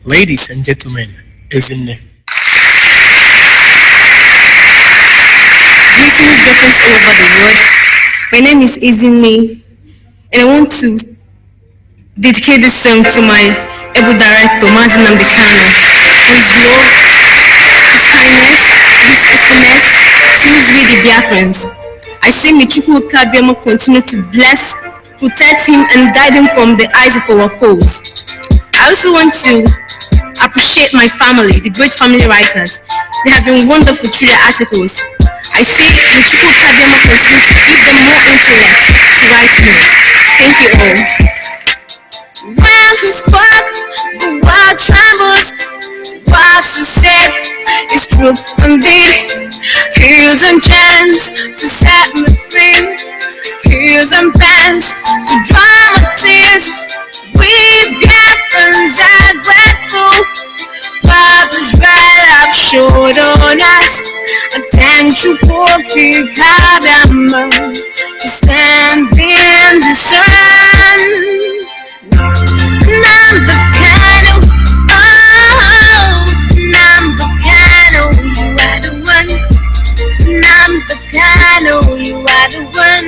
Ladies and gentlemen, Ezinne. Greetings, brothers all over the world. My name is Ezinne, and I want to dedicate this song to my able director, Mazin Namdekano, for his love, his kindness, his faithfulness towards we the Biafrans. I say may Chukwu Kabiama continue to bless, protect him, and guide him from the eyes of our foes. I also want to appreciate my family, the great family writers. They have been wonderful through their articles. I see the Chuku Kabiama continue to give them more intellect to write more. Thank you all. When he spoke, the world trembles. What he said is truth indeed. Heels and chants to set me free. Heels and pens to dry my tears. We Biafrans are grateful for the right have showed on us. Attention, Poki Kadama, sending the sun. Number Kano, oh, number Kano, you are the one. Number Kano, you are the one.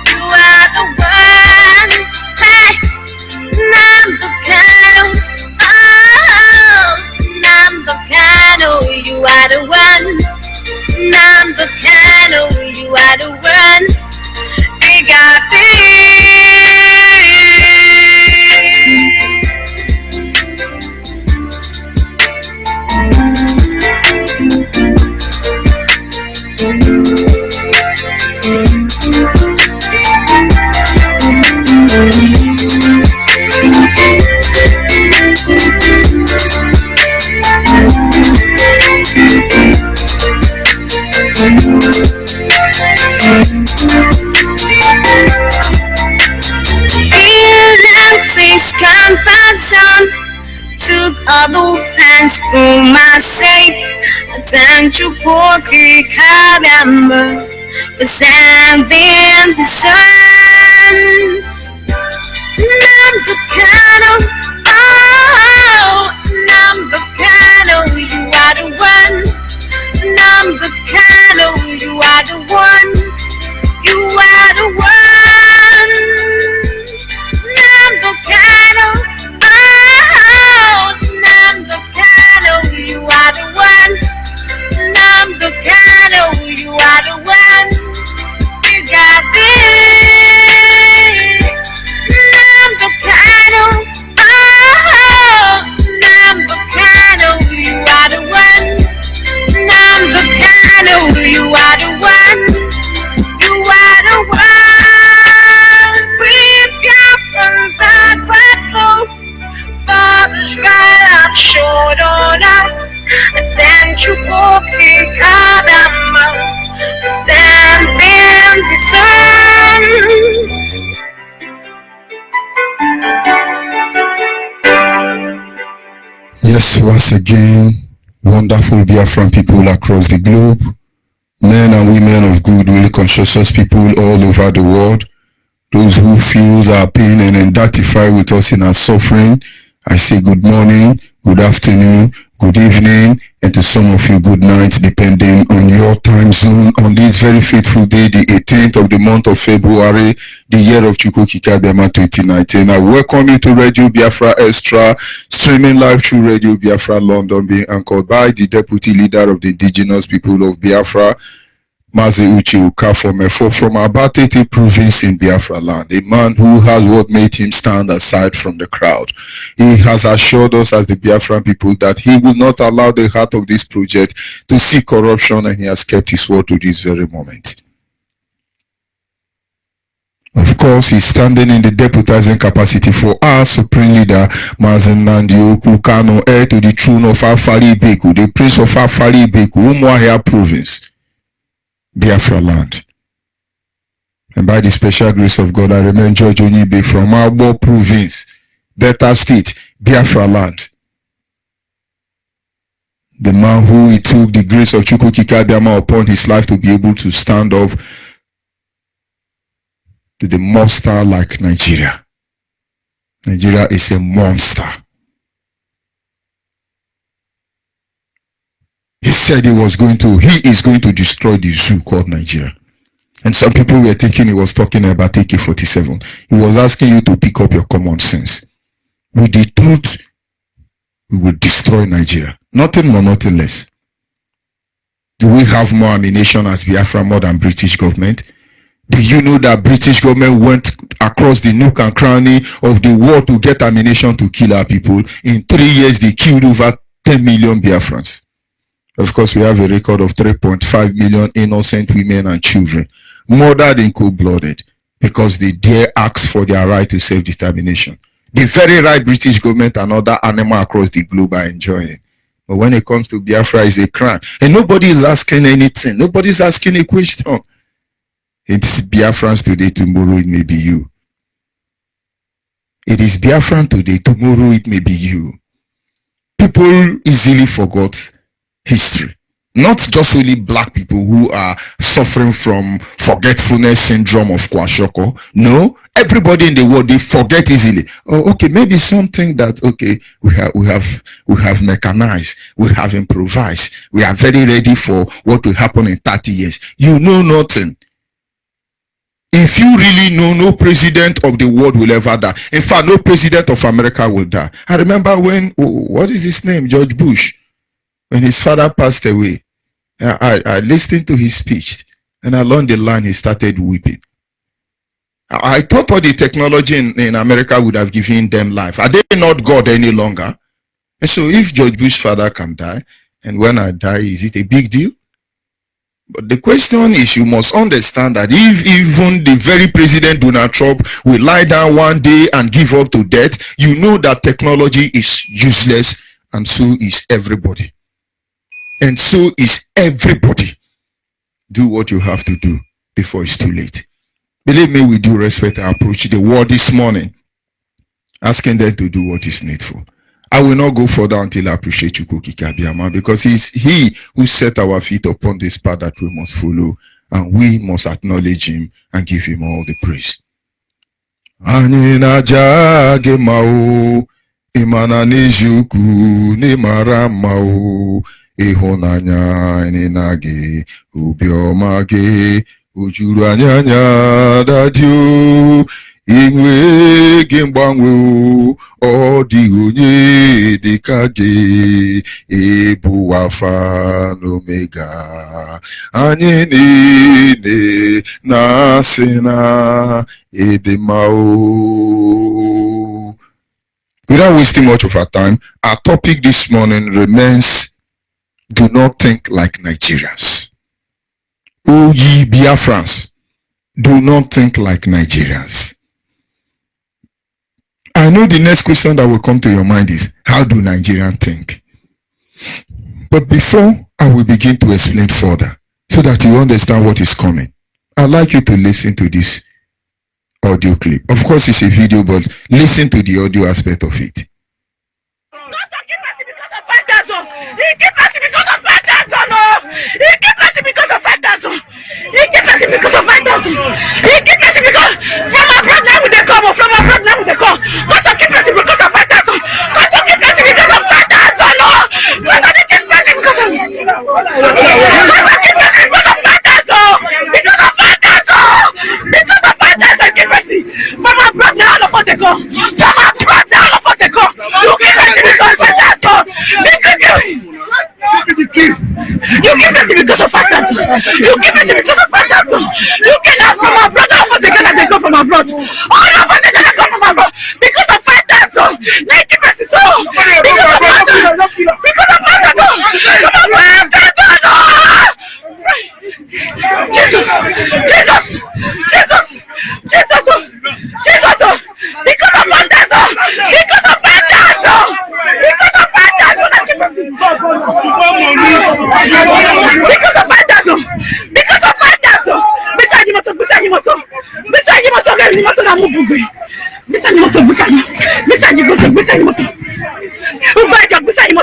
You are the one. Hey, number Kano, oh, number Kano, you are the one. Number Kano, you are the one. We got comfort zone. Took all the plans for my sake. Thank you, Poki Kadama, for sending the sun. Number Kano, oh, number Kano, you are the one. Number Kano, you are the one. You are the one. Number Kano, oh, number Kano, you are the one. Number Kano, you are the one. You got this. Number Kano, oh, number Kano, you are the one. Number Kano, you are the one. You are the one. We Biafrans are grateful for the right have showed on us. Thank you for Kadama, sending the sun. Yes, once again, wonderful Biafran people across the globe, men and women of goodwill, conscientious people all over the world, those who feel our pain and identify with us in our suffering. I say good morning, good afternoon, good evening, and to some of you good night, depending on your time zone on this very fateful day, the 18th of the month of February, the year of Chukwuka Biafra 2019. I welcome you to Radio Biafra Extra, streaming live through Radio Biafra London, being anchored by the Deputy Leader of the Indigenous People of Biafra, Mazi Uche Ukafomefo, from Abatete province in Biafra land, a man who has what made him stand aside from the crowd. He has assured us as the Biafran people that he will not allow the heart of this project to see corruption, and he has kept his word to this very moment. Of course, he's standing in the deputizing capacity for our Supreme Leader, Mazen Nandioku Kano, heir to the throne of Afari Beku, the Prince of Afari Beku, Umuahia province, Biafra land. And by the special grace of God, I remain George Onyibe from Abo province, Delta State, Biafra land. The man who he took the grace of Chukwuka Biafra upon his life to be able to stand up to the monster like Nigeria. Nigeria is a monster. He said he is going to destroy the zoo called Nigeria. And some people were thinking he was talking about AK-47. He was asking you to pick up your common sense. With the truth, we will destroy Nigeria. Nothing more, nothing less. Do we have more ammunition as Biafra more than British government? Do you know that British government went across the nook and cranny of the world to get ammunition to kill our people? In 3 years, they killed over 10 million Biafrans. Of course, we have a record of 3.5 million innocent women and children, murdered in cold-blooded, because they dare ask for their right to self-determination. The very right British government and other animals across the globe are enjoying. But when it comes to Biafra, it's a crime. And nobody is asking anything. Nobody's asking a question. It's Biafrans today, tomorrow it may be you. It is Biafran today, tomorrow it may be you. People easily forgot history. Not just only black people who are suffering from forgetfulness syndrome of Kwashoko. No, everybody in the world, they forget easily. Oh, okay, maybe something that, okay, we have mechanized, we have improvised, we are very ready for what will happen in 30 years. You know nothing. If you really know, no president of the world will ever die. In fact, no president of America will die. I remember when, what is his name? George Bush. When his father passed away, I listened to his speech, and along the line, he started weeping. I thought all the technology in America would have given them life. Are they not God any longer? And so if George Bush's father can die, and when I die, is it a big deal? But the question is, you must understand that if even the very President Donald Trump will lie down one day and give up to death, you know that technology is useless, and so is everybody. And so is everybody. Do what you have to do before it's too late. Believe me, with due respect, I approach the world this morning, asking them to do what is needful. I will not go further until I appreciate Chukwuka Abiyama, because it's he who set our feet upon this path that we must follow, and we must acknowledge him and give him all the praise. Anyị na-aja gị mma o, ịmana n'eziokwu n'ịmara mma o, ịhụnanya anyị na gị, obiọma gị, o juru anyị anya dadi o, inwe gị mgbanwe o, ọ dịghị onye dịka gị, ịbụ Alfa na Omega, anyị niile na-asị na ịdị mma o. Without wasting much of our time, our topic this morning remains, do not think like Nigerians. O ye Biafrans, do not think like Nigerians. I know the next question that will come to your mind is, how do Nigerians think? But before I will begin to explain further, so that you understand what is coming, I'd like you to listen to this audio clip. Of course, it's a video, but listen to the audio aspect of it. You give mercy because of factors. You give mercy because of factors. You get out from abroad. All of us, they go from abroad. All of us, they come from abroad because of factors. Like give mercy, so because of factors. Because of factors. Jesus, Jesus, Jesus, Jesus, Jesus, because of factors. Because of factors. Because of factors. Because of factors. Because of factors. Beside you, beside you, beside you, beside you, beside you, beside you, beside you, beside you, beside you,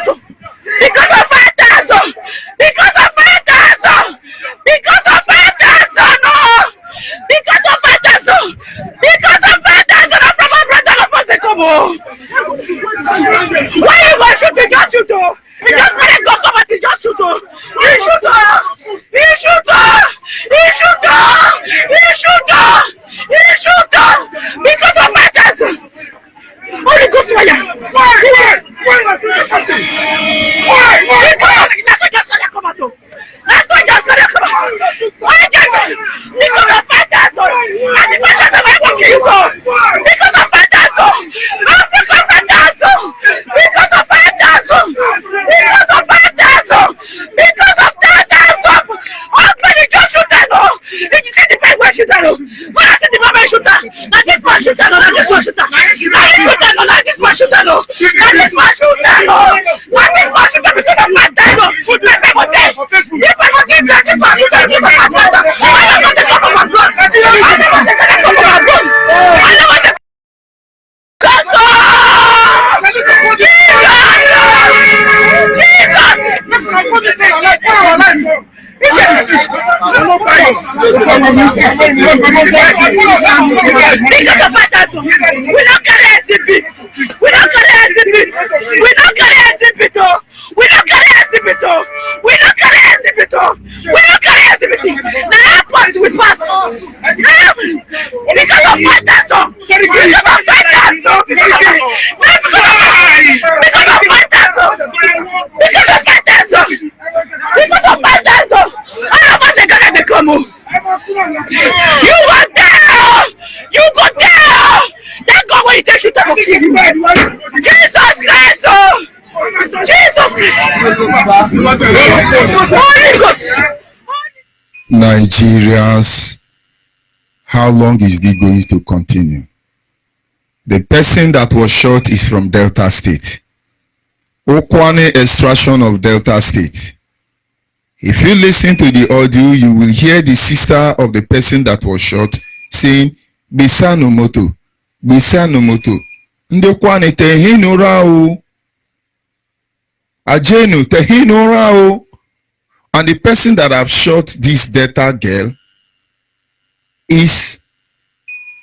because of factors. Because of factors. Because of factors. No. Because of factors. Because of factors. From my brother, of us, come on. Why you going to shoot me? Just shoot her. He just let it go come at it. Just shoot her. He shoot her. He shoot her. He shoot her. He shoot her. He shoot her. Because of factors. Holy Ghost fire. Why? That's what just let come at you. That's what just let come at you. Why? Because of factors. Nigerians, how long is this going to continue? The person that was shot is from Delta State. Okwane extraction of Delta State. If you listen to the audio, you will hear the sister of the person that was shot saying, Bisa no moto, Bisa no moto. Ndokwane tehinu rao. Ajenu tehinu rao. And the person that have shot this Delta girl is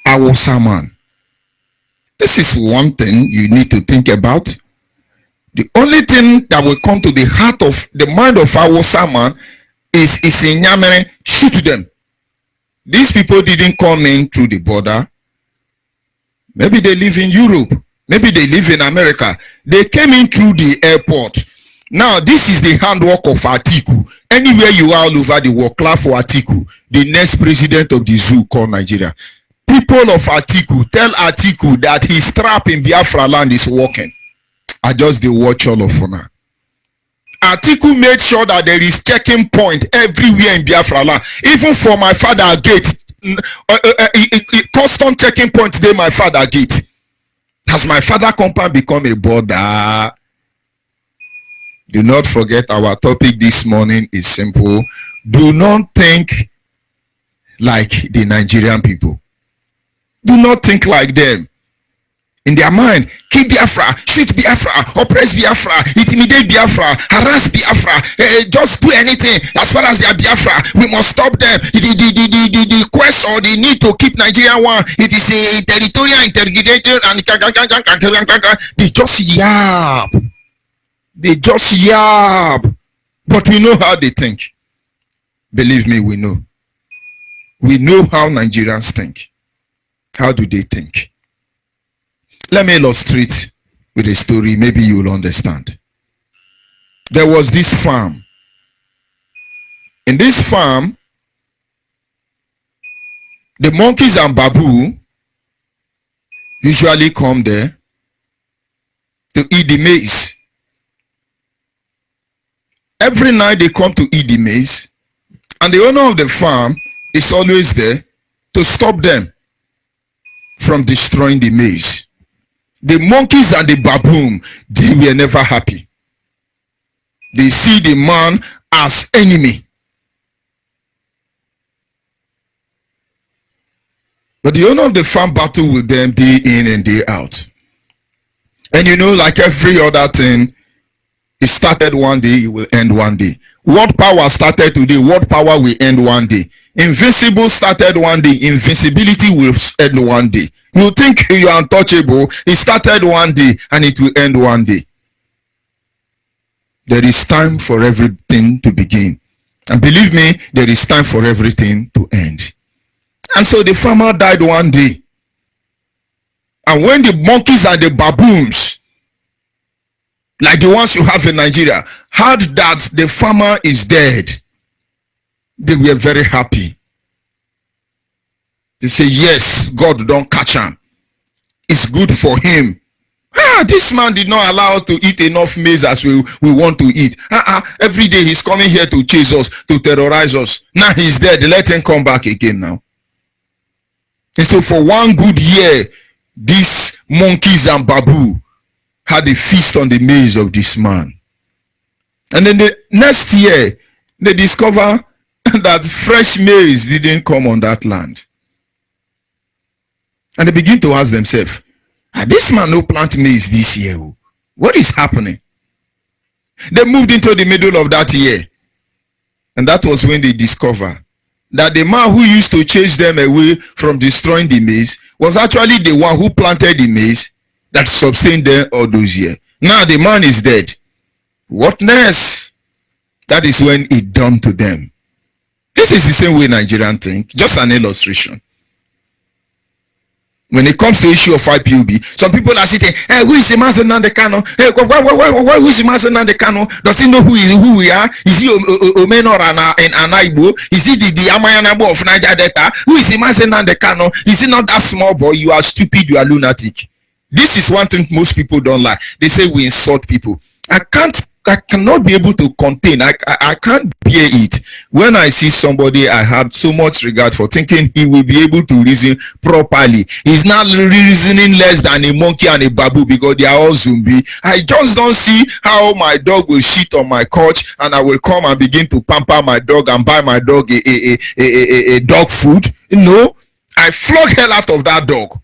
Hausa man. This is one thing you need to think about. The only thing that will come to the heart of the mind of Hausa man is in Nyamere, shoot them. These people didn't come in through the border. Maybe they live in Europe. Maybe they live in America. They came in through the airport. Now, this is the handwork of Atiku. Anywhere you are all over the world, clap for Atiku, the next president of the zoo called Nigeria. People of Atiku, tell Atiku that his trap in Biafra land is working. I just dey watch all of you now. Atiku made sure that there is checking point everywhere in Biafra land. Even for my father gate, custom checking point dey my father gate. Has my father compound become a border? Do not forget our topic this morning is simple. Do not think like the Nigerian people. Do not think like them. In their mind, keep Biafra, shoot Biafra, oppress Biafra, intimidate Biafra, harass Biafra, just do anything as far as they are Biafra. We must stop them. The quest or the need to keep Nigeria one, it is a territorial integrated and they just yap. They just yap. But we know how they think. Believe me, we know. We know how Nigerians think. How do they think? Let me illustrate with a story. Maybe you will understand. There was this farm. In this farm, the monkeys and baboon usually come there to eat the maize. Every night they come to eat the maize, and the owner of the farm is always there to stop them from destroying the maize. The monkeys and the baboon, they were never happy. They see the man as enemy. But the owner of the farm battle with them day in and day out. And you know, like every other thing, it started one day, it will end one day. What power started today, what power will end one day. Invincible started one day, invincibility will end one day. You think you are untouchable, it started one day and it will end one day. There is time for everything to begin. And believe me, there is time for everything to end. And so the farmer died one day. And when the monkeys and the baboons, like the ones you have in Nigeria, heard that the farmer is dead, they were very happy. They say, yes, God don't catch him. It's good for him. This man did not allow us to eat enough maize as we want to eat. Every day he's coming here to chase us, to terrorize us. Now he's dead. Let him come back again now. And so for one good year, these monkeys and babu had a feast on the maize of this man. And then the next year, they discover that fresh maize didn't come on that land. And they begin to ask themselves, this man no plant maize this year. What is happening? They moved into the middle of that year. And that was when they discover that the man who used to chase them away from destroying the maize was actually the one who planted the maize that sustained them all those years. Now the man is dead. What next? That is when it dawned to them. This is the same way Nigerians think. Just an illustration. When it comes to the issue of IPOB, some people are sitting, hey, who is the man saying the Kano? Hey, who is the man saying the Kano? Does he know who we are? Is he Omenor and Anaibo? Is he the Amayanabo of Niger Delta? Who is the man saying the Kano? Is he not that small boy? You are stupid, you are lunatic. This is one thing most people don't like. They say we insult people. I cannot be able to contain. I can't bear it. When I see somebody I had so much regard for, thinking he will be able to reason properly, he's not reasoning less than a monkey and a babu because they are all zombie. I just don't see how my dog will shit on my couch and I will come and begin to pamper my dog and buy my dog a dog food. No, I flog hell out of that dog.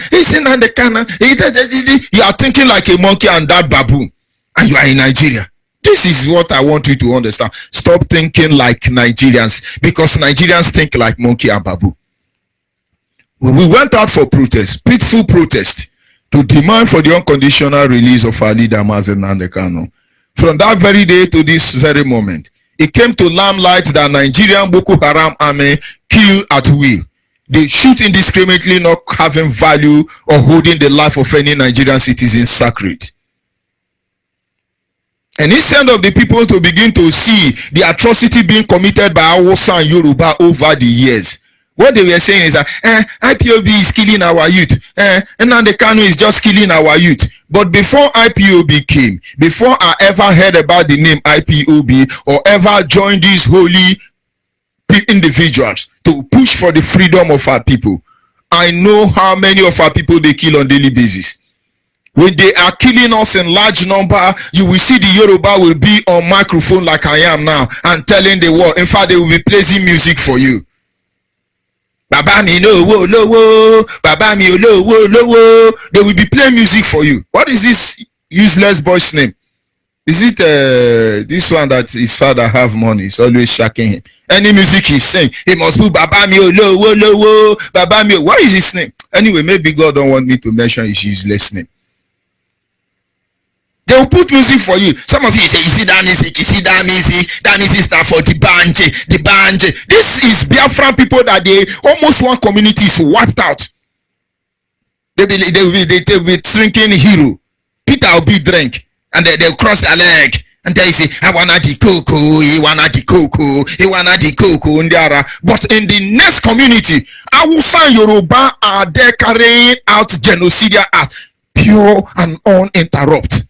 He's in the corner. You are thinking like a monkey and that baboon, and you are in Nigeria. This is what I want you to understand. Stop thinking like Nigerians, because Nigerians think like monkey and baboon. When we went out for protest, peaceful protest, to demand for the unconditional release of our leader Mazen Nnamdi Kanu, from that very day to this very moment, it came to limelight that Nigerian Boko Haram army kill at will. They shoot indiscriminately, not having value or holding the life of any Nigerian citizen sacred. And instead of the people to begin to see the atrocity being committed by Hausa and Yoruba over the years, what they were saying is that IPOB is killing our youth, and Nnamdi Kanu is just killing our youth. But before IPOB came, before I ever heard about the name IPOB or ever joined these holy individuals to push for the freedom of our people, I know how many of our people they kill on daily basis. When they are killing us in large number, you will see the Yoruba will be on microphone like I am now and telling the world. In fact, they will be playing music for you. Baba mi no wo lowo, Baba mi lowo lowo. They will be playing music for you. What is this useless boy's name? Is it this one that his father have money? It's always shocking him. Any music he sing, he must put Baba mi lowo lowo, Baba mi. What is his name? Anyway, maybe God don't want me to mention his useless name. They will put music for you. Some of you say, you see that music, that music is for the band. This is Biafra people that they almost one community is wiped out. They will be drinking hero. Peter will be drink, and they'll cross their leg. And they say, I wanna the cocoa, he wanna the cocoa, he wanna the cocoa, but in the next community, Hausa and Yoruba are there carrying out genocidal acts, pure and uninterrupted.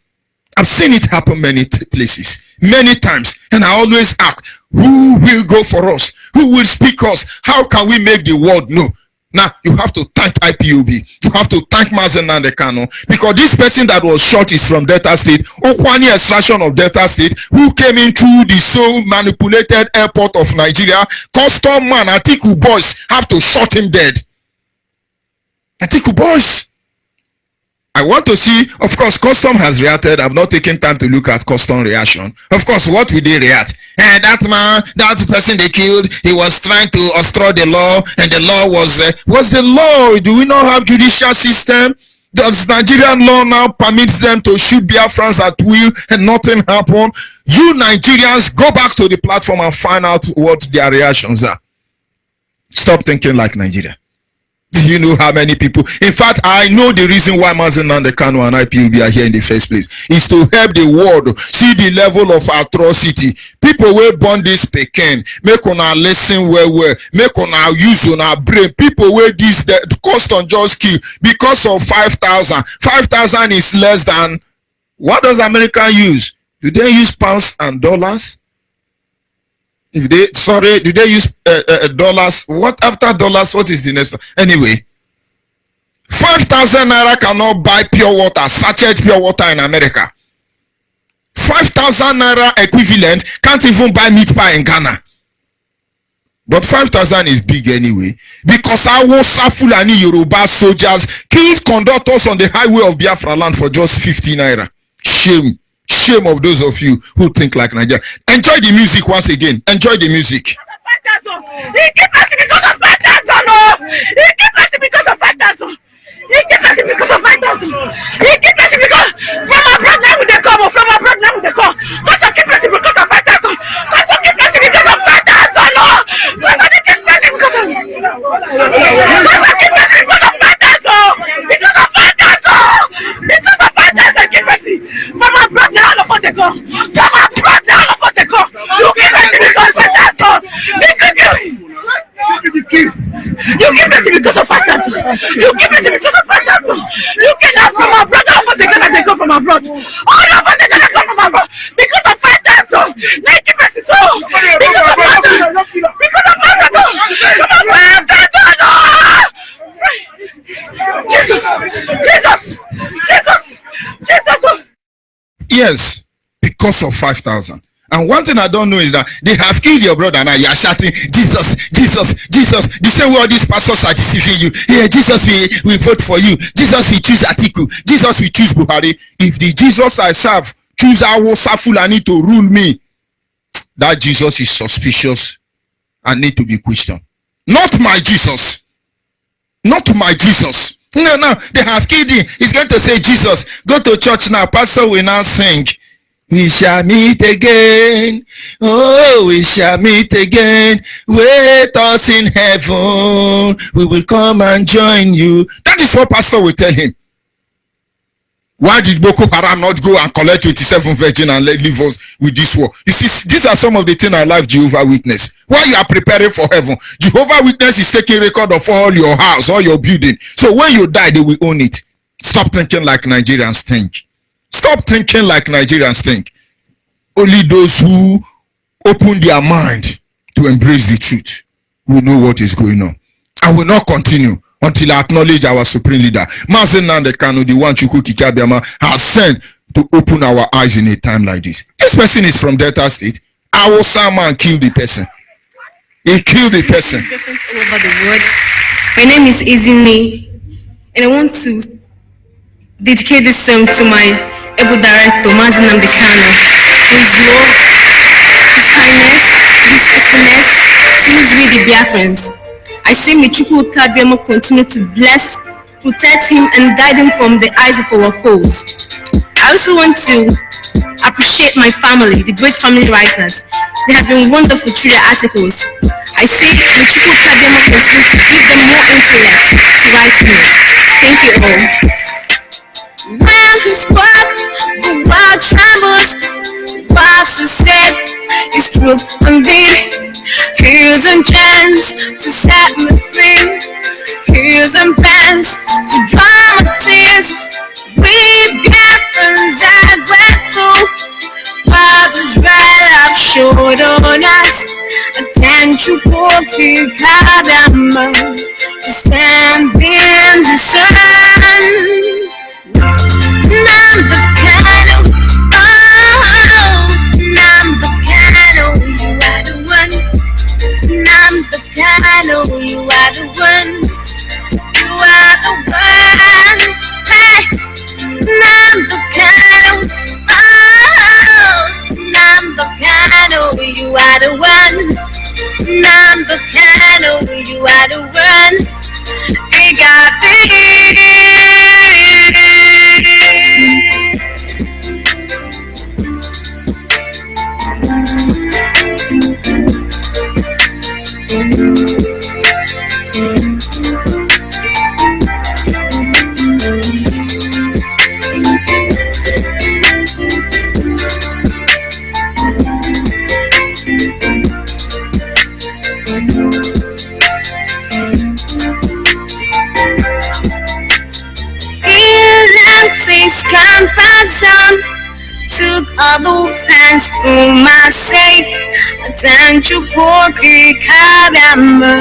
I've seen it happen many places, many times, and I always ask, who will go for us? Who will speak us? How can we make the world know? Now, you have to thank IPOB. You have to thank Mazen Nnamdi Kanu, because this person that was shot is from Delta State, Okwani extraction of Delta State, who came in through the so manipulated airport of Nigeria. Custom man, Atiku boys have to shot him dead. Atiku boys. I want to see, of course, custom has reacted. I've not taken time to look at custom reaction. Of course, what will they react? And that man, that person they killed, he was trying to obstruct the law, and the law was the law. Do we not have judicial system? Does Nigerian law now permits them to shoot Biafrans at will and nothing happen? You Nigerians, go back to the platform and find out what their reactions are. Stop thinking like Nigeria. Do you know how many people? In fact, I know the reason why Mazen Nnamdi Kanu and IPOB are here in the first place is to help the world see the level of atrocity. People will burn this pecan, make una listen well, make una use una brain. People will this the cost on just kill because of 5,000. 5,000 is less than what does America use? Do they use pounds and dollars? If they do they use dollars? What after dollars? What is the next one? Anyway, 5,000 naira cannot buy pure water, sachet pure water in America. 5,000 naira equivalent can't even buy meat pie in Ghana. But 5,000 is big anyway, because our Fulani Yoruba soldiers killed conductors on the highway of Biafra land for just 50 naira. Shame. Shame of those of you who think like Nigeria. Enjoy the music once again. Enjoy the music. He keep asking because of 5,000. He keep asking because of 5,000. He keep asking because of 5,000. He keep asking because from a program with the come, from a program with the come. Because I keep asking because of 5,000. Because I keep asking because of 5,000. Because I keep asking because of 5,000. Because of 5,000. Because of 5,000. Keep asking from a program all of us they go. From a program all of us they go. You keep asking because of 5,000. You keep messing because of 5,000. You keep messing because of 5,000. You cannot from abroad. All of us they go from abroad. All of us they gonna come from abroad because of 5,000. They keep messing so because of 5,000. Because of 5,000. Jesus, Jesus, Jesus, Jesus. Yes, because of 5,000. And one thing I don't know is that they have killed your brother. Now you are shouting, Jesus, Jesus, Jesus. The same way all these pastors are deceiving you. Yeah, Jesus, we vote for you. Jesus, we choose Atiku. Jesus, we choose Buhari. If the Jesus I serve choose Awosa Fulani to rule me, that Jesus is suspicious and need to be questioned. Not my Jesus. Not my Jesus. No, they have killed him. He's going to say, Jesus, go to church now. Pastor will now sing. We shall meet again. Oh, we shall meet again. Wait us in heaven. We will come and join you. That is what pastor will tell him. Why did Boko Haram not go and collect 27 virgin and leave us with this war? You see, these are some of the things I like Jehovah Witness. When you are preparing for heaven, Jehovah Witness is taking record of all your house, all your building. So when you die, they will own it. Stop thinking like Nigerians think. Stop thinking like Nigerians think. Only those who open their mind to embrace the truth will know what is going on. I will not continue until I acknowledge our supreme leader. Mazen Nandekano, the one Chukwu Kikabiama, has sent to open our eyes in a time like this. This person is from Delta State. Our man killed the person. He killed the person. All over the world. My name is Izinne, and I want to dedicate this song to my able director, Mazen Nandekano, for his love, his kindness, his faithfulness towards we the Biafrans. I say may Chukwu Kabiama continue to bless, protect him, and guide him from the eyes of our foes. I also want to appreciate my family, the great family writers. They have been wonderful through their articles. I say may Chukwu Kabiama continue to give them more intellect to write more. Thank you all. When he spoke, the world trembles. What he said is truth indeed. Here's a chance to set me free. Here's a chance to dry my tears. We Biafrans are grateful. Father's right have showed on us. Attention, Koki Kadama, to send them the sun. You are the one. You are the one. Hey, Nambukano. Oh, Nambukano. You are the one. Nambukano. You are the one. We got comfort zone. Took all the plans for my sake. Thank you, Koki Kadama,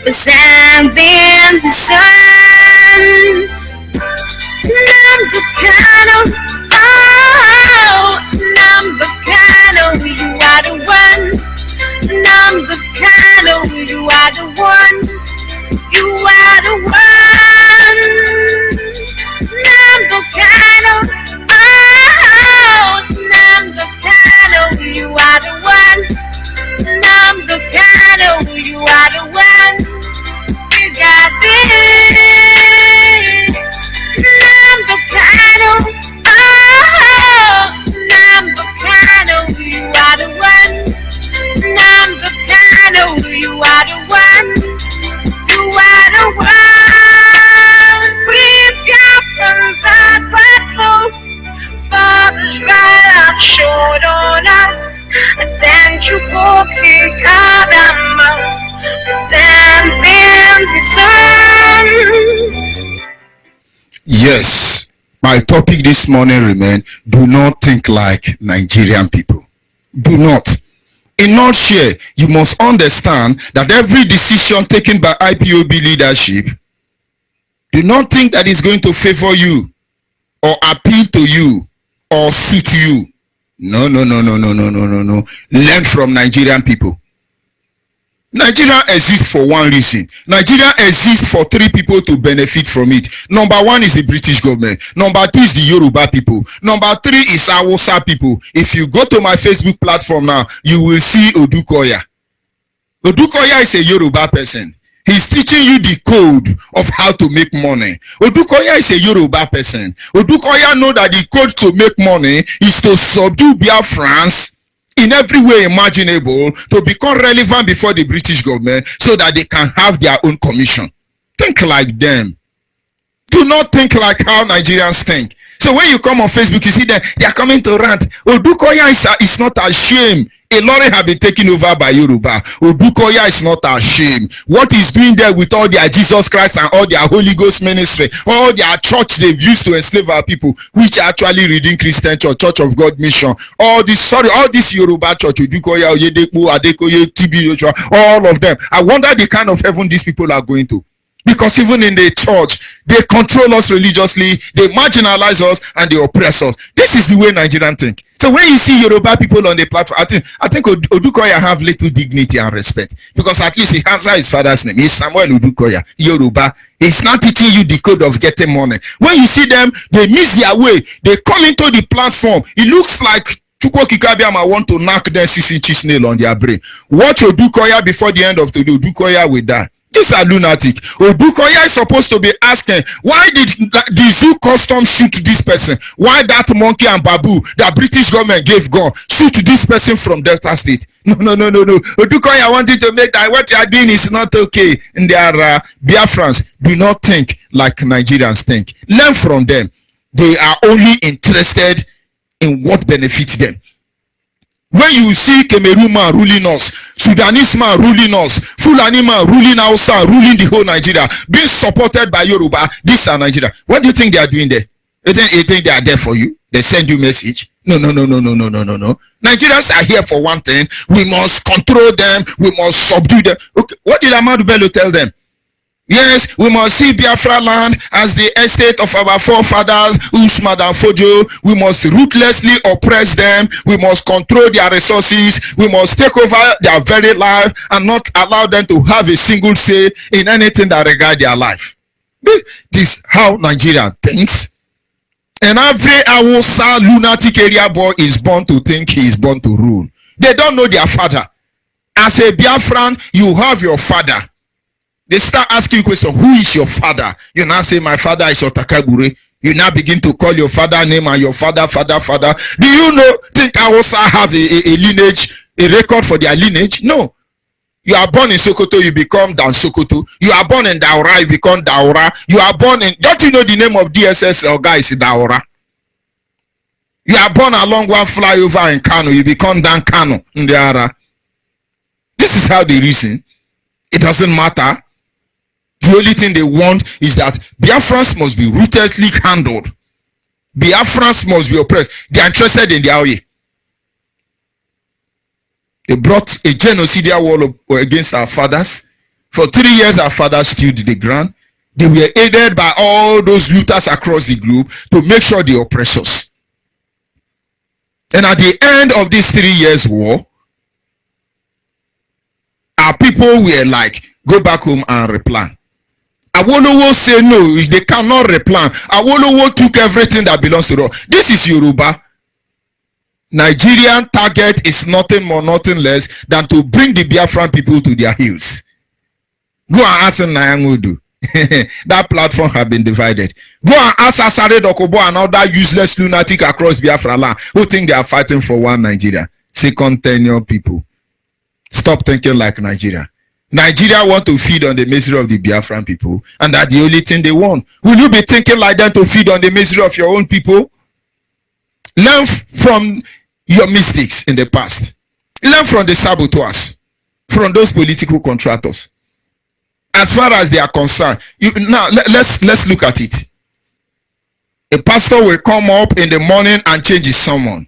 for sending the sun. one. Number Kano, oh, number Kano, you are the one. Number Kano, you are the one. You are the one. Number Kano, oh, number Kano, you are the one. Number Kano, you are the one. You got this. Number Kano, oh, number Kano, you are the one. Number Kano, you are the one. You are the one. We Biafrans are grateful for the trial I've showed on us. And then you walk in Kadama, stand in the sun. Yes, my topic this morning remain, do not think like Nigerian people. Do not. In nutshell, you must understand that every decision taken by IPOB leadership, do not think that it's going to favor you or appeal to you or suit you. No. Learn from Nigerian people. Nigeria exists for one reason. Nigeria exists for three people to benefit from it. Number one is the British government. Number two is the Yoruba people. Number three is Hausa people. If you go to my Facebook platform now, you will see Odukoya. Odukoya is a Yoruba person. He's teaching you the code of how to make money. Odukoya is a Yoruba person. Odukoya know that the code to make money is to subdue Biafrans in every way imaginable to become relevant before the British government so that they can have their own commission. Think like them. Do not think like how Nigerians think. So when you come on Facebook, you see that they are coming to rant. Odukoya is not ashamed. Ilorin have been taken over by Yoruba. Odukoya is not ashamed. What he's doing there with all their Jesus Christ and all their Holy Ghost ministry, all their church they've used to enslave our people, which are actually reading Christian Church of God mission. All this Yoruba church, Odukoya, Oyedepo, Adekoye, TB, all of them. I wonder the kind of heaven these people are going to. Because even in the church, they control us religiously, they marginalize us, and they oppress us. This is the way Nigerians think. So when you see Yoruba people on the platform, I think Odukoya have little dignity and respect. Because at least he answers his father's name. He's Samuel Odukoya, Yoruba. He's not teaching you the code of getting money. When you see them, they miss their way. They come into the platform. It looks like Chukwu Kikabiama want to knock them 6 inches nail on their brain. Watch Odukoya before the end of today. Odukoya will die. These are lunatic. Odukoya is supposed to be asking, why did the zoo custom shoot this person? Why that monkey and babu that British government gave gun shoot this person from Delta State? No. Odukoya wanted to make that what you are doing is not okay. And there are Biafrans. Do not think like Nigerians think. Learn from them. They are only interested in what benefits them. When you see Cameroon man ruling us, Sudanese man ruling us, Fulani man ruling Hausa, ruling the whole Nigeria, being supported by Yoruba, these are Nigeria. What do you think they are doing there? You think they are there for you? They send you message? No. Nigerians are here for one thing. We must control them. We must subdue them. Okay, what did Ahmadu Bello tell them? Yes, we must see Biafra land as the estate of our forefathers, Usman and Fojo. We must ruthlessly oppress them. We must control their resources. We must take over their very life and not allow them to have a single say in anything that regards their life. This is how Nigeria thinks. And every Hausa lunatic area boy is born to think he is born to rule. They don't know their father. As a Biafran, you have your father. They start asking you questions. Who is your father? You now say, my father is Otakabure. You now begin to call your father name and your father. Do you know, think Hausa have a lineage, a record for their lineage? No. You are born in Sokoto, you become Dan Sokoto. You are born in Daura, you become Daura. You are born in, don't you know the name of DSS or guys in Daura? You are born along one flyover in Kano, you become Dan Kano in Daura. This is how they reason. It doesn't matter. The only thing they want is that Biafrans must be ruthlessly handled. Biafrans must be oppressed. They are interested in their way. They brought a genocidal war against our fathers. For 3 years, our fathers tilled the ground. They were aided by all those looters across the globe to make sure they oppress us. And at the end of this 3 years war, our people were like, go back home and replan. Awolowo say no, they cannot replan. Awolowo took everything that belongs to us. This is Yoruba. Nigerian target is nothing more, nothing less than to bring the Biafran people to their heels. Go and ask Nyangudu. That platform have been divided. Go and ask Asare Dokobo and other useless lunatic across Biafra land who think they are fighting for one Nigeria. Second tenure people. Stop thinking like Nigeria. Nigeria want to feed on the misery of the Biafran people, and that's the only thing they want. Will you be thinking like that to feed on the misery of your own people? Learn from your mistakes in the past. Learn from the saboteurs, from those political contractors. As far as they are concerned, let's look at it. A pastor will come up in the morning and change his sermon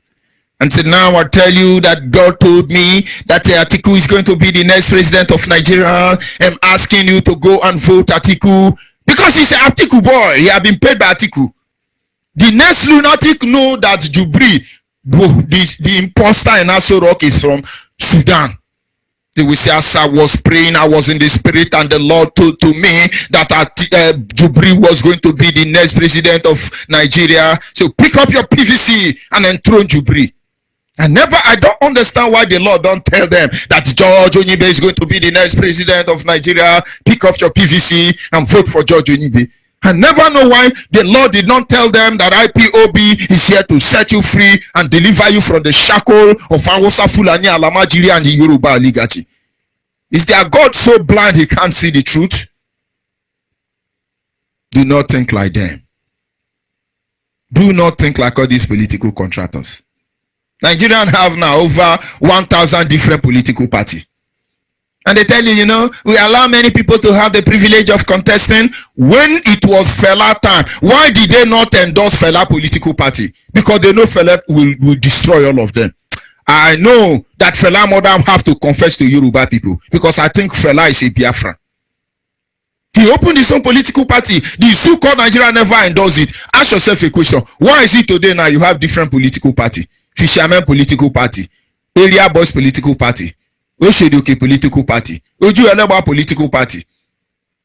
and say, now I tell you that God told me that Atiku is going to be the next president of Nigeria. I'm asking you to go and vote Atiku because he's an Atiku boy. He has been paid by Atiku. The next lunatic know that Jubri, the imposter in Aso Rock, is from Sudan. They will say, as I was praying, I was in the spirit, and the Lord told to me that Jubri was going to be the next president of Nigeria. So pick up your PVC and enthrone Jubri. I don't understand why the Lord don't tell them that George Onibe is going to be the next president of Nigeria. Pick up your PVC and vote for George Onibe. I never know why the Lord did not tell them that IPOB is here to set you free and deliver you from the shackle of Awusa Fulani Alamajiri and the Yoruba oligarchy. Is their God so blind he can't see the truth? Do not think like them. Do not think like all these political contractors. Nigerians have now over 1,000 different political parties. And they tell you, we allow many people to have the privilege of contesting. When it was Fela time, why did they not endorse Fela political party? Because they know Fela will destroy all of them. I know that Fela Modam have to confess to Yoruba people because I think Fela is a Biafra. He opened his own political party. The so-called Nigeria never endorsed it. Ask yourself a question. Why is it today now you have different political party? Fisherman political party, Area Boys political party, Oshedoke political party, Oju Eleba political party,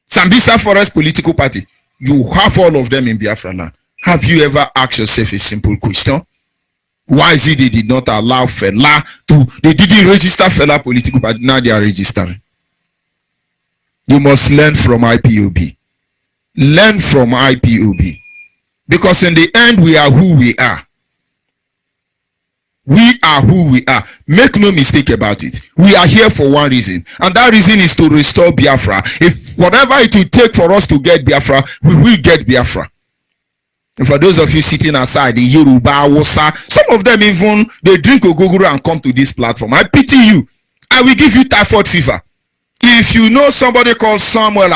Sambisa Forest political party. You have all of them in Biafra land. Have you ever asked yourself a simple question? Why is it they did not allow Fela they didn't register Fela political party, now they are registering? You must learn from IPOB. Learn from IPOB. Because in the end, we are who we are. We are who we are. Make no mistake about it. We are here for one reason. And that reason is to restore Biafra. If whatever it will take for us to get Biafra, we will get Biafra. And for those of you sitting aside, the Yoruba, Wosa, some of them even, they drink Ogogoro and come to this platform. I pity you. I will give you typhoid fever. If you know somebody called Samuel,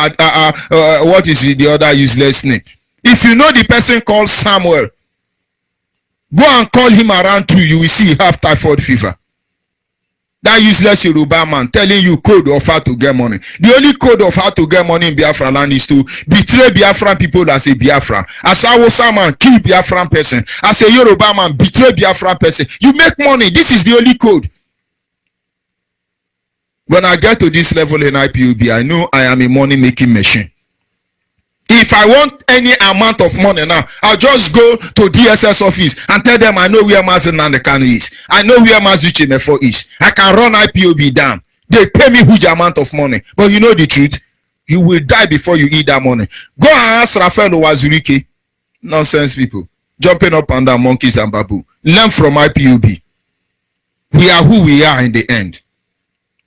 what is the other useless name? If you know the person called Samuel, go and call him around too. You will see he have typhoid fever. That useless Yoruba man telling you code of how to get money. The only code of how to get money in Biafra land is to betray Biafran people as a Biafran. As a Hausa man, kill Biafran person. As a Yoruba man, betray Biafran person. You make money. This is the only code. When I get to this level in IPOB, I know I am a money-making machine. If I want any amount of money now, I'll just go to DSS office and tell them I know where Mazen Nandekano is. I know where Mazuchi Mefo is. I can run IPOB down. They pay me huge amount of money. But you know the truth? You will die before you eat that money. Go and ask Rafael Owazurike. Nonsense people. Jumping up and down monkeys and babu. Learn from IPOB. We are who we are in the end.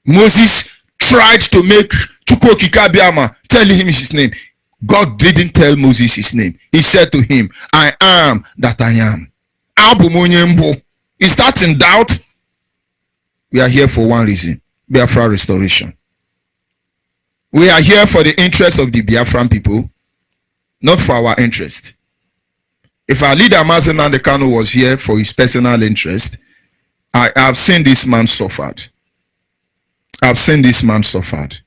Moses tried to make Chukwuoki Kabiama tell him his name. God didn't tell Moses his name. He said to him, I am that I am. Is that in doubt? We are here for one reason. Biafra restoration. We are here for the interest of the Biafran people, not for our interest. If our leader Mazen Nandekano was here for his personal interest, I have seen this man suffered. I've seen this man suffered.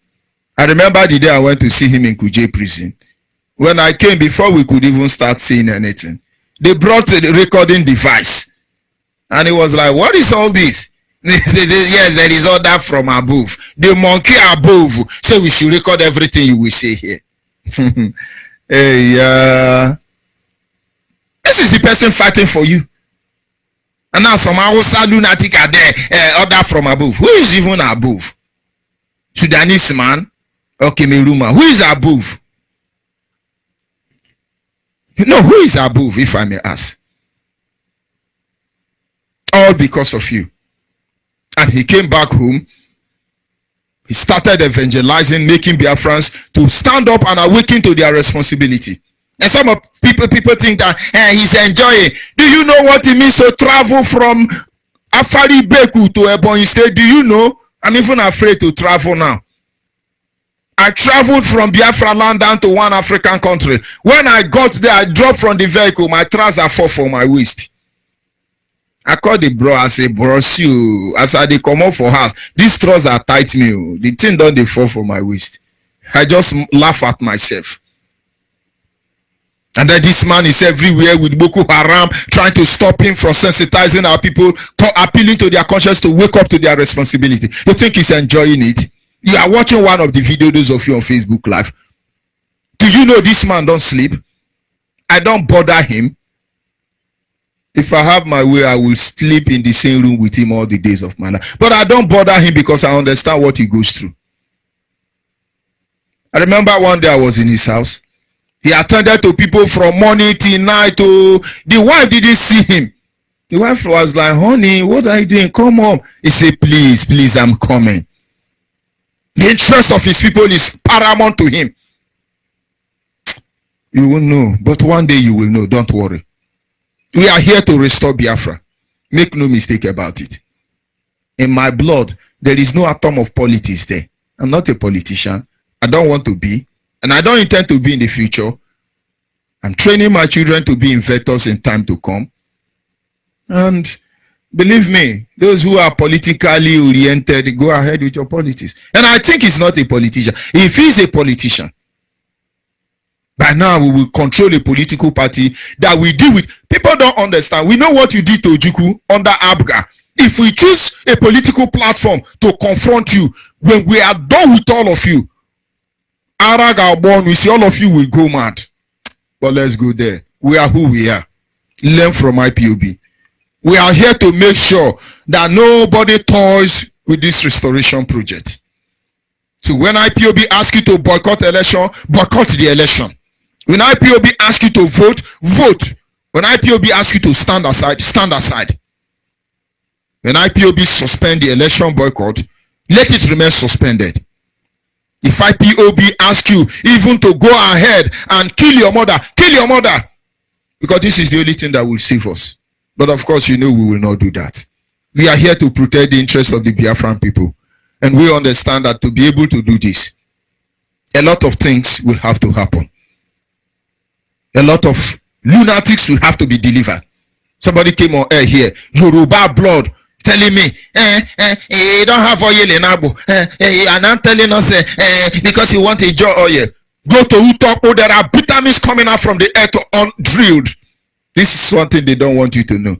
I remember the day I went to see him in Kuje prison. When I came, before we could even start seeing anything, they brought a recording device. And it was like, what is all this? Yes, there is order from above. The monkey above. So we should record everything you will say here. Hey, this is the person fighting for you. And now some Hausa lunatic are there. Order from above. Who is even above? Sudanese man or Kemeruma? Who is above? No, who is above, if I may ask? All because of you. And he came back home. He started evangelizing, making Biafrans to stand up and awaken to their responsibility. And some of people think that he's enjoying. Do you know what it means to travel from Afari Beku to Ebonyi State? Do you know? I'm even afraid to travel now. I traveled from Biafra land down to one African country. When I got there, I dropped from the vehicle. My trousers fall for my waist. I called the bro. I said, bro, you. As I dey come out for house, these trousers tight me. The thing don't dey fall for my waist. I just laugh at myself. And then this man is everywhere with Boko Haram, trying to stop him from sensitizing our people, appealing to their conscience to wake up to their responsibility. You think he's enjoying it? You are watching one of the videos, those of you on Facebook Live. Do you know this man don't sleep? I don't bother him. If I have my way, I will sleep in the same room with him all the days of my life. But I don't bother him because I understand what he goes through. I remember one day I was in his house. He attended to people from morning till night. The wife didn't see him. The wife was like, honey, what are you doing? Come home. He said, please, I'm coming. The interest of his people is paramount to him. You will know, but one day you will know. Don't worry. We are here to restore Biafra. Make no mistake about it. In my blood, there is no atom of politics there. I'm not a politician. I don't want to be. And I don't intend to be in the future. I'm training my children to be inventors in time to come. And believe me, those who are politically oriented, go ahead with your politics. And I think he's not a politician. If he's a politician, by now we will control a political party that we deal with. People don't understand. We know what you did to Ojukwu under Abga. If we choose a political platform to confront you, when we are done with all of you, Araga born, we see all of you will go mad. But let's go there. We are who we are. Learn from IPOB. We are here to make sure that nobody toys with this restoration project. So when IPOB asks you to boycott election, boycott the election. When IPOB asks you to vote, vote. When IPOB asks you to stand aside, stand aside. When IPOB suspend the election boycott, let it remain suspended. If IPOB asks you even to go ahead and kill your mother, kill your mother. Because this is the only thing that will save us. But of course, you know we will not do that. We are here to protect the interests of the Biafran people. And we understand that to be able to do this, a lot of things will have to happen. A lot of lunatics will have to be delivered. Somebody came on air here, Yoruba blood, telling me, you don't have oil in Abo. And I'm telling us, because you want a jaw oil. Go to Utoko, there are vitamins coming out from the earth undrilled. This is one thing they don't want you to know.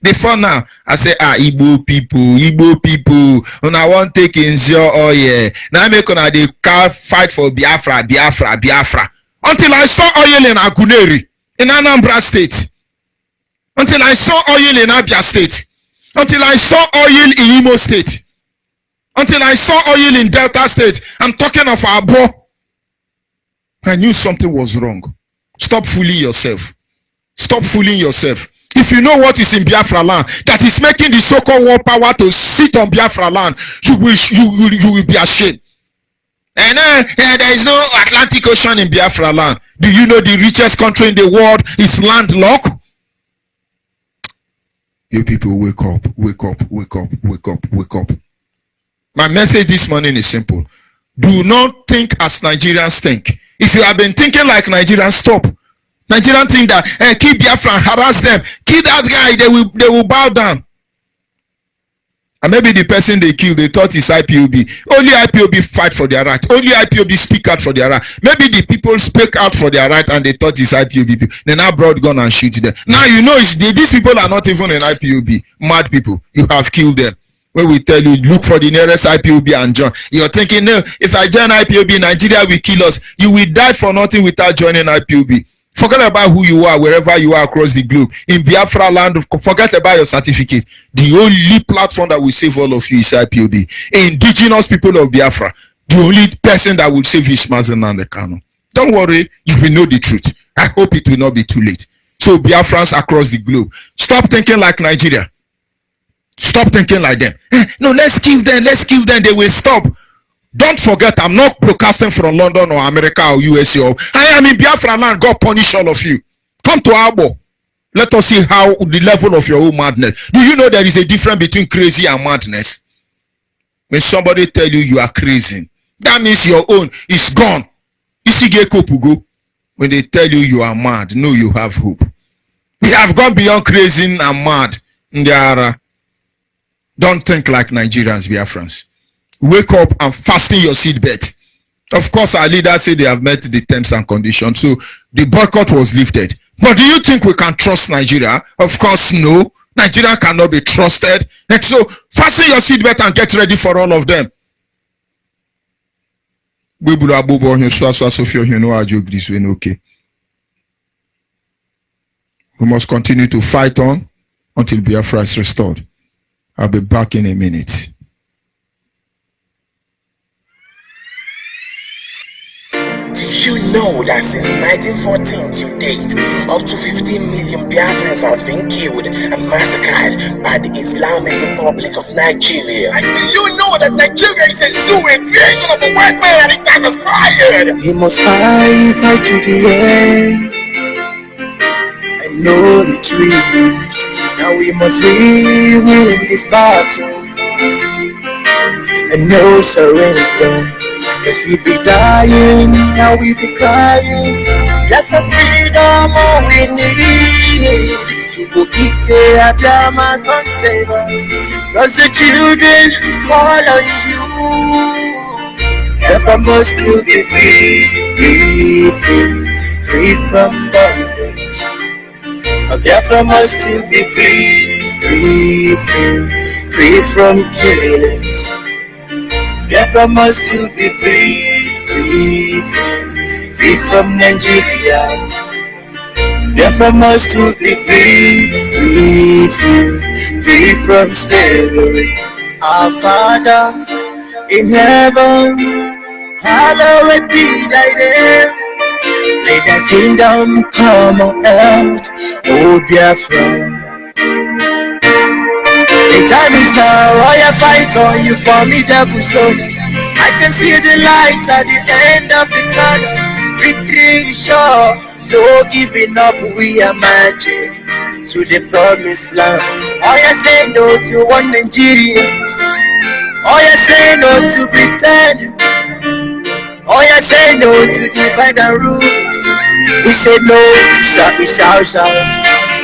Before now, I say, Igbo people, and I want to take in your oil. Now I make they fight for Biafra. Until I saw oil in Aguneri, in Anambra State. Until I saw oil in Abia State. Until I saw oil in Imo State. Until I saw oil in Delta State. I'm talking of Abo. I knew something was wrong. Stop fooling yourself. Stop fooling yourself. If you know what is in Biafra land, that is making the so-called world power to sit on Biafra land, you will be ashamed. And there is no Atlantic Ocean in Biafra land. Do you know the richest country in the world is landlocked? You people, wake up, wake up, wake up, wake up, wake up. My message this morning is simple. Do not think as Nigerians think. If you have been thinking like Nigerians, stop. Nigerians think that keep Biafra, harass them, kill that guy, they will bow down. And maybe the person they killed, they thought it's IPOB. Only IPOB fight for their right. Only IPOB speak out for their right. Maybe the people speak out for their right and they thought it's IPOB. Then now brought gun and shoot them. Now you know these people are not even in IPOB. Mad people. You have killed them. When we tell you, look for the nearest IPOB and join. You're thinking, no, if I join IPOB, Nigeria will kill us. You will die for nothing without joining IPOB. Forget about who you are, wherever you are across the globe. In Biafra land, forget about your certificate. The only platform that will save all of you is IPOB. Indigenous people of Biafra, the only person that will save is Mazen and the Kano. Don't worry, you will know the truth. I hope it will not be too late. So Biafrans across the globe, stop thinking like Nigeria. Stop thinking like them. No, let's kill them. Let's kill them. They will stop. Don't forget, I'm not broadcasting from London or America or USA. I am in Biafra land. God punish all of you. Come to Abo. Let us see how the level of your own madness. Do you know there is a difference between crazy and madness? When somebody tell you you are crazy, that means your own is gone. When they tell you you are mad, know you have hope. We have gone beyond crazy and mad. Don't think like Nigerians, Biafrans. Wake up and fasten your seatbelt. Of course, our leaders say they have met the terms and conditions, so the boycott was lifted. But do you think we can trust Nigeria? Of course, no. Nigeria cannot be trusted. And so, fasten your seatbelt and get ready for all of them. We must continue to fight on until Biafra is restored. I'll be back in a minute. Do you know that since 1914 to date, up to 15 million Biafrans has been killed and massacred by the Islamic Republic of Nigeria? And do you know that Nigeria is a zoo, a creation of a white man, and it has expired? We must fight to the end and know the truth. Now we must win this battle and no surrender. Yes, we be dying, now we be crying. That's the freedom all we need. To go kick the Adama, God save us. Cause the children call on you. Biafra must still be free from bondage. Biafra must still be free from killings. Biafra must still be free from Nigeria. Biafra must still be free from slavery. Our Father in heaven, hallowed be thy name. May thy kingdom come on earth, O Biafra. The time is now, I fight on you formidable soldiers. I can see the lights at the end of the tunnel. Victory is sure, no giving up, we are marching to the promised land. I say no to one Nigeria. I say no to pretend. I say no to divide and rule. We say no to shout.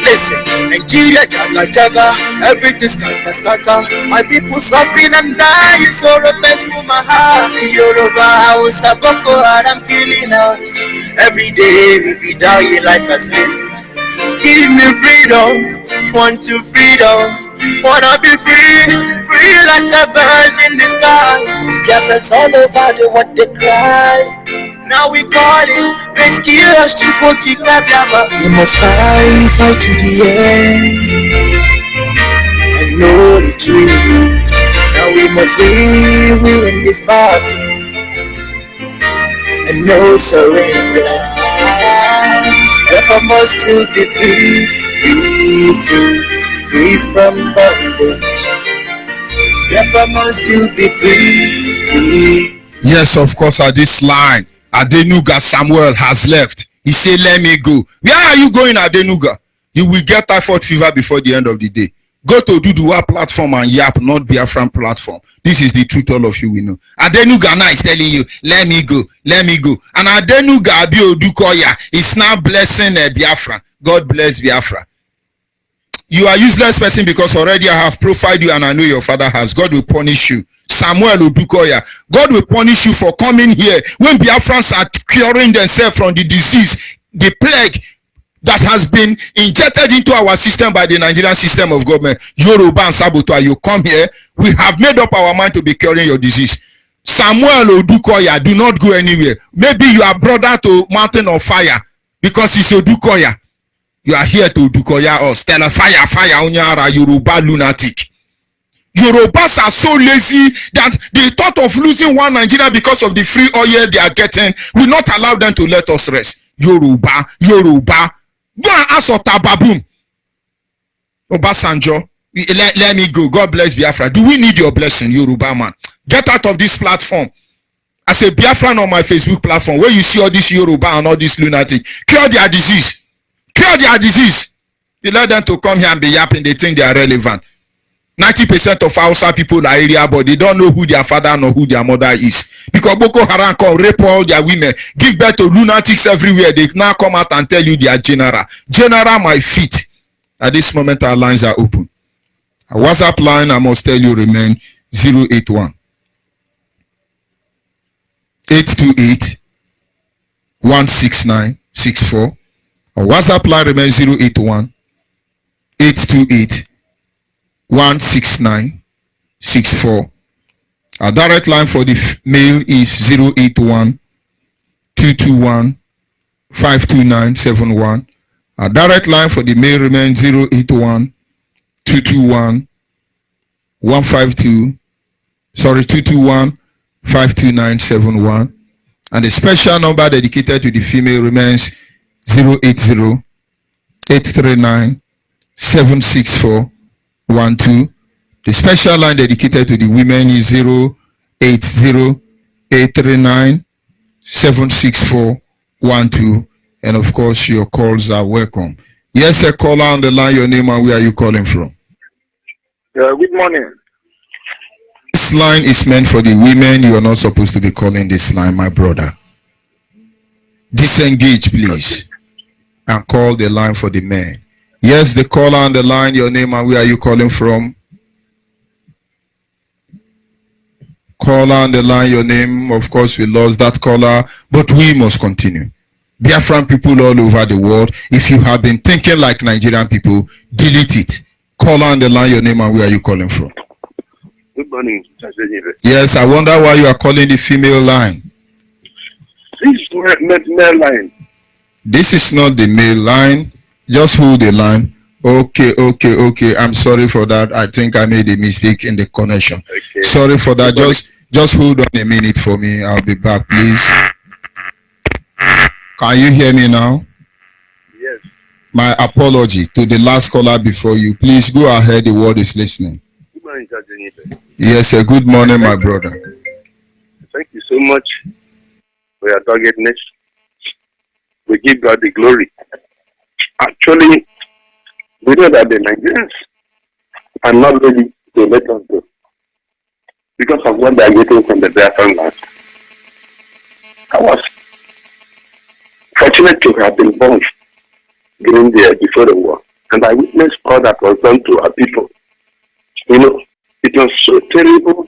Listen, Nigeria, jaga, everything scatter. My people suffering and dying, so remains for my heart. Yoruba house, Boko Haram killing us. Every day we be dying like a slaves. Give me freedom, want to freedom. Wanna be free like the birds in the skies. Biafra's all over the world, they cry. Now we calling, rescue us to go kick Biafra. We must fight to the end and know the truth. Now we must win this battle and no surrender. Biafra must still be free from bondage. Biafra must still be free. Yes, of course, at this line, Adenuga Samuel has left. He said, let me go. Where are you going, Adenuga? You will get typhoid fever before the end of the day. Go to Duduwa platform and yap, not Biafran platform. This is the truth, all of you will know. Adenuga now is telling you, let me go. And Adenuga Abiodukoya is now blessing Biafra. God bless Biafra. You are useless person because already I have profiled you and I know your father has. God will punish you. Samuel Odukoya, God will punish you for coming here when Biafrans are curing themselves from the disease, the plague that has been injected into our system by the Nigerian system of government. Yoruba and Sabotua, you come here, we have made up our mind to be curing your disease. Samuel Odukoya, do not go anywhere. Maybe you are brother to Mountain of Fire because it's Odukoya. You are here to Odukoya us. Tell a fire, Onyara, Yoruba lunatic. Yorubas are so lazy that the thought of losing one Nigeria because of the free oil they are getting will not allow them to let us rest. Yoruba. Go and ask Otababoom. Obasanjo, let me go. God bless Biafra. Do we need your blessing, Yoruba man? Get out of this platform. As a Biafran on my Facebook platform, where you see all this Yoruba and all this lunatic, cure their disease. Cure their disease. You let them to come here and be yapping, they think they are relevant. 90% of Hausa people are area, but they don't know who their father nor who their mother is. Because Boko Haram come rape all their women, give birth to lunatics everywhere. They now come out and tell you they are general. General, my feet. At this moment, our lines are open. Our WhatsApp line, I must tell you, remain 081 828 16964. Our WhatsApp line remains 081 828 16964. Our direct line for the mail is 081 221 52971. Our direct line for the mail remains 081 221 221 52971. And the special number dedicated to the female remains 080 839 76412. The special line dedicated to the women is 080 839 76412. And of course, your calls are welcome. Yes, a caller on the line, your name and where are you calling from? Good morning. This line is meant for the women. You are not supposed to be calling this line, my brother. Disengage, please, and call the line for the men. Yes, the caller on the line, your name and where are you calling from? Caller on the line, your name. Of course, we lost that caller, but we must continue. Biafran people all over the world, if you have been thinking like Nigerian people, delete it. Caller on the line, your name and where are you calling from? Good morning. Yes, I wonder why you are calling the female line. This is male line. This is not the male line. Just hold the line. Okay. I'm sorry for that. I think I made a mistake in the connection. Okay. Sorry for that. Just hold on a minute for me. I'll be back, please. Can you hear me now? Yes. My apology to the last caller before you. Please go ahead. The world is listening. Good morning, yes, sir. Good morning, my brother. Thank you so much for your doggedness. We give God the glory. Actually, we know that the Nigerians are not ready to let us go because of what they are getting from the Biafran land. I was fortunate to have been born during before the war, and I witnessed all that was done to our people. You know, it was so terrible.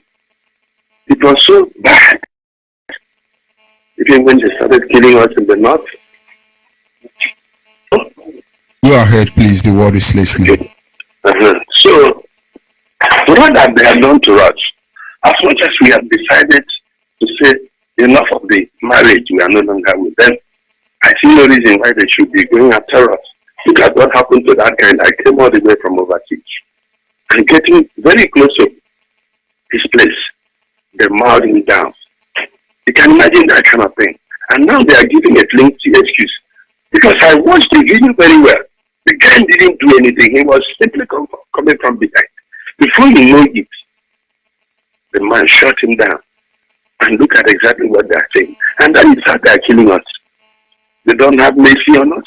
It was so bad. Even when they started killing us in the north. Go ahead, please. The world is listening. Okay. So, what that they have done to us, as much as we have decided to say enough of the marriage, we are no longer with them. I see no reason why they should be going after us. Look at what happened to that guy that came all the way from overseas and getting very close to his place. They mowed him down. You can imagine that kind of thing. And now they are giving a flimsy excuse. Because I watched the video very well. The guy didn't do anything. He was simply coming from behind. Before you know it, the man shot him down. And look at exactly what they are saying. And that is how they are killing us. They don't have mercy on us.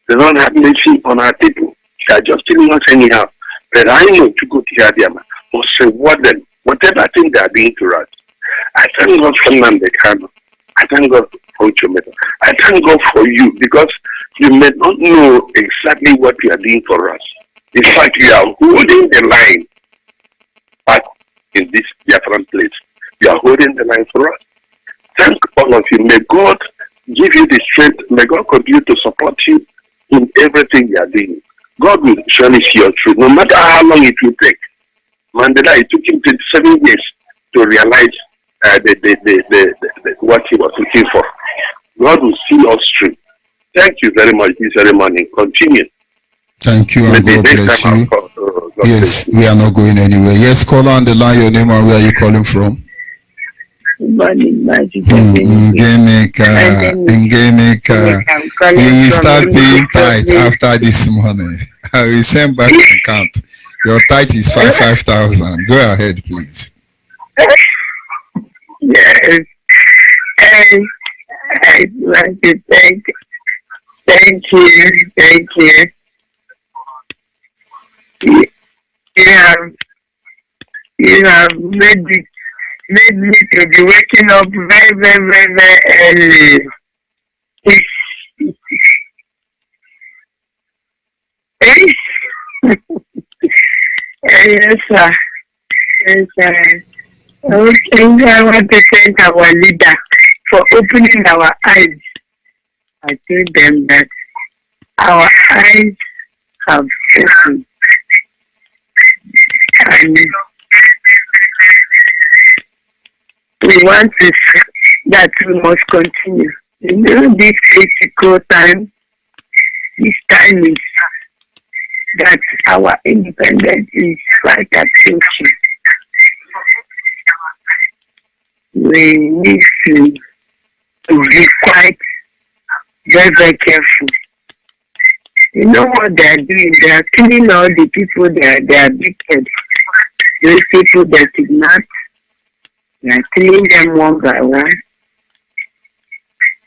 They don't have mercy on our people. They are just killing us anyhow. But I know to go to Yadiama or say what them, whatever thing they are doing to us. I thank God for Nandekano. I thank God for Uchometo. I thank God for you because you may not know exactly what you are doing for us. In fact, you are holding the line back in this Biafran place. You are holding the line for us. Thank all of you. May God give you the strength. May God continue to support you in everything you are doing. God will surely see you through, no matter how long it will take. Mandela, it took him 27 years to realize what he was looking for. God will see us through. Thank you very much this ceremony. Continue. Thank you, and God bless you. Yes, we are not going anywhere. Yes, caller on the line, your name and where are you calling from? Ngenika. You will start paying tithe after this morning. I will send back an account. Your tithe is 5,000. Go ahead, please. Yes. I'd like to thank you. You have made me to be waking up very, very, very, very early. Yes, sir. Yes, sir. Okay, I want to thank our leader for opening our eyes. I tell them that our eyes have opened. And we want to say that we must continue. You know, this critical time, this time is that our independence is right approaching. We need to be quite very, very careful. You know what they are doing? They are killing all the people they are wicked. Those people that did not, they are killing them one by one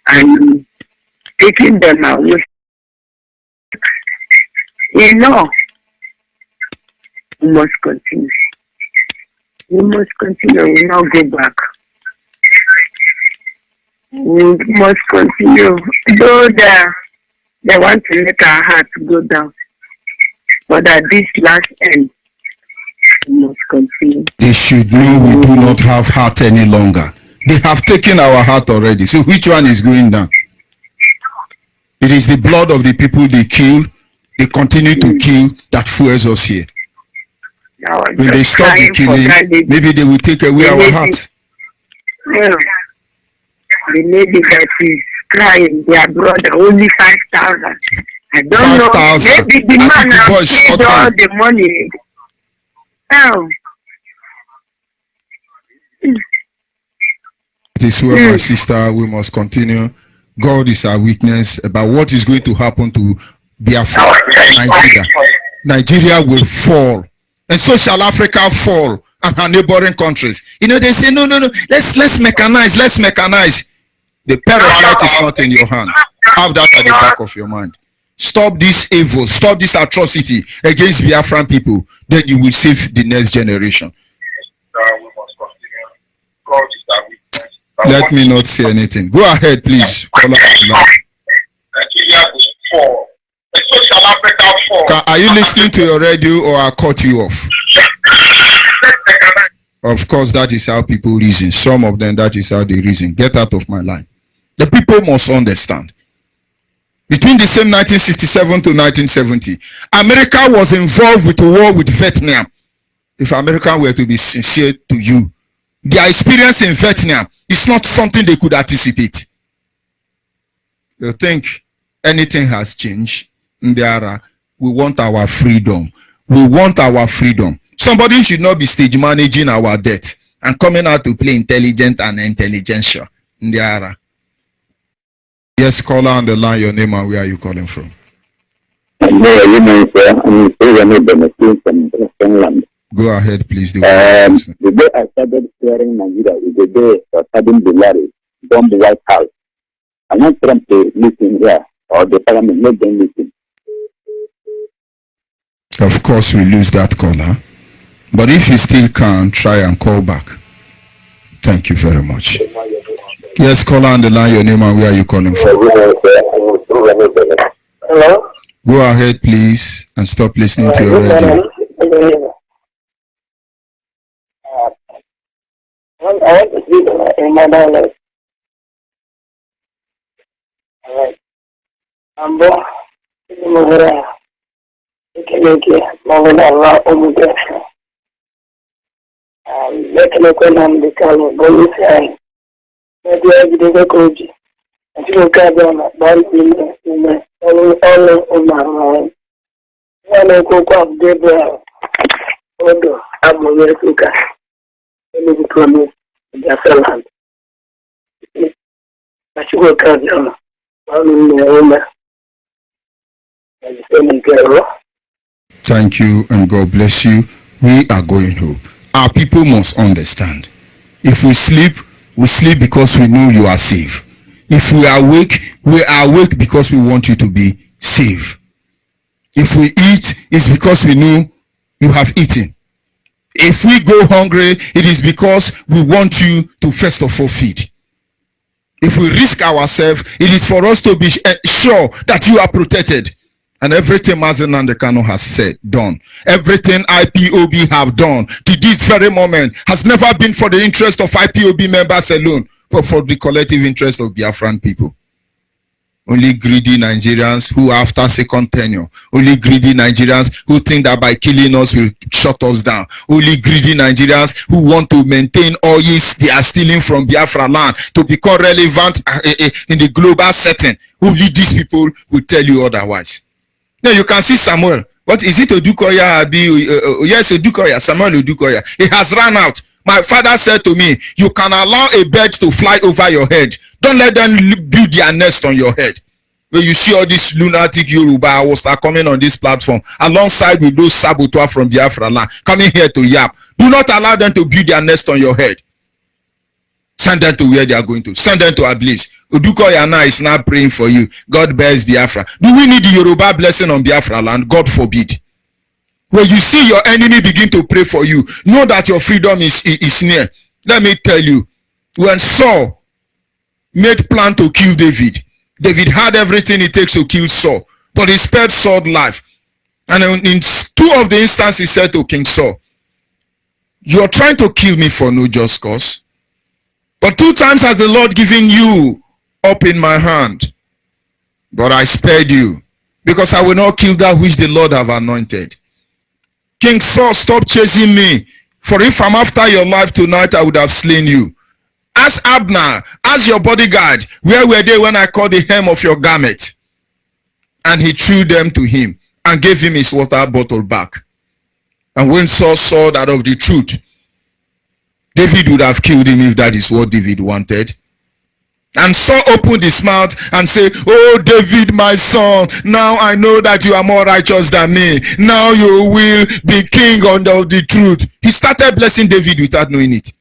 and taking them away. You know, we must continue. We must continue. We will not go back. We must continue. Though they want to make our hearts go down, but at this last end, we must continue. They should know we do not have heart any longer. They have taken our heart already. So which one is going down? It is the blood of the people they kill, they continue to kill, that fuels us here. When they stop the killing, maybe they will take away our heart. Yeah. The lady that is crying, their brother, only 5,000. I don't 5,000. know. Maybe the man has paid all the money. Oh. It is well, my sister, we must continue. God is our witness about what is going to happen to Biafra, Nigeria. Nigeria will fall. And so shall Africa fall and her neighboring countries. You know, they say, no, let's mechanize. The parasite is not in your hand. Have that at the back of your mind. Stop this evil, stop this atrocity against Biafran people. Then you will save the next generation. Let me not say anything. Go ahead, please. Are you listening to your radio or I cut you off? Of course, that is how people reason. Some of them, that is how they reason. Get out of my line. The people must understand. Between the same 1967 to 1970, America was involved with a war with Vietnam. If America were to be sincere to you, their experience in Vietnam is not something they could anticipate. You think anything has changed? Ndiara, we want our freedom. We want our freedom. Somebody should not be stage managing our debt and coming out to play intelligent and intelligentsia. Ndiara. Yes, caller on the line, your name and where are you calling from? Go ahead, please. The day I started hearing Nigeria is the day of having the Larry bomb the White House. I'm not trying to listen here or the parliament, let them listen. Of course, we lose that caller. But if you still can, try and call back. Thank you very much. Yes, caller on the line, your name and where are you calling from? Hello? Go ahead, please. and stop listening to your radio. I want to speak in my dialect. Alright. I'm born in Mugera. You can make it. Mugera, Omugera. Making a question the color, but you say, maybe I did a coach. And you got them at Bali, all on my mind. When I go up, Gabriel, although I'm a very good guy. Let me promise Biafra land. But you work out now. I'm in the home. Thank you and God bless you. We are going home. Our people must understand. If we sleep because we know you are safe. If we are awake because we want you to be safe. If we eat, it's because we know you have eaten. If we go hungry, it is because we want you to first of all feed. If we risk ourselves, it is for us to be sure that you are protected. And everything Mazen Nandekano has said, done. Everything IPOB have done to this very moment has never been for the interest of IPOB members alone, but for the collective interest of Biafran people. Only greedy Nigerians who after second tenure, only greedy Nigerians who think that by killing us will shut us down, only greedy Nigerians who want to maintain oils they are stealing from Biafra land to become relevant in the global setting. Only these people will tell you otherwise. Now you can see Samuel. What is it Odukoya? Yes, Odukoya, Samuel Odukoya. He has run out. My father said to me, you can allow a bird to fly over your head. Don't let them build their nest on your head. When you see all these lunatic Yoruba was coming on this platform alongside with those saboteurs from Biafra land coming here to yap. Do not allow them to build their nest on your head. Send them to where they are going to. Send them to a place. Odukoya now is now praying for you. God bless Biafra. Do we need the Yoruba blessing on Biafra land? God forbid. When you see your enemy begin to pray for you, know that your freedom is near. Let me tell you, when Saul made plan to kill David, David had everything it takes to kill Saul, but he spared Saul's life. And in two of the instances, he said to King Saul, you are trying to kill me for no just cause. But 2 times has the Lord given you up in my hand. But I spared you, because I will not kill that which the Lord have anointed. King Saul, stop chasing me. For if I'm after your life tonight, I would have slain you. Ask Abner, ask your bodyguard, where were they when I caught the hem of your garment? And he threw them to him and gave him his water bottle back. And when Saul saw that of the truth, David would have killed him if that is what David wanted. And Saul opened his mouth and said, oh David, my son, now I know that you are more righteous than me. Now you will be king under the truth. He started blessing David without knowing it.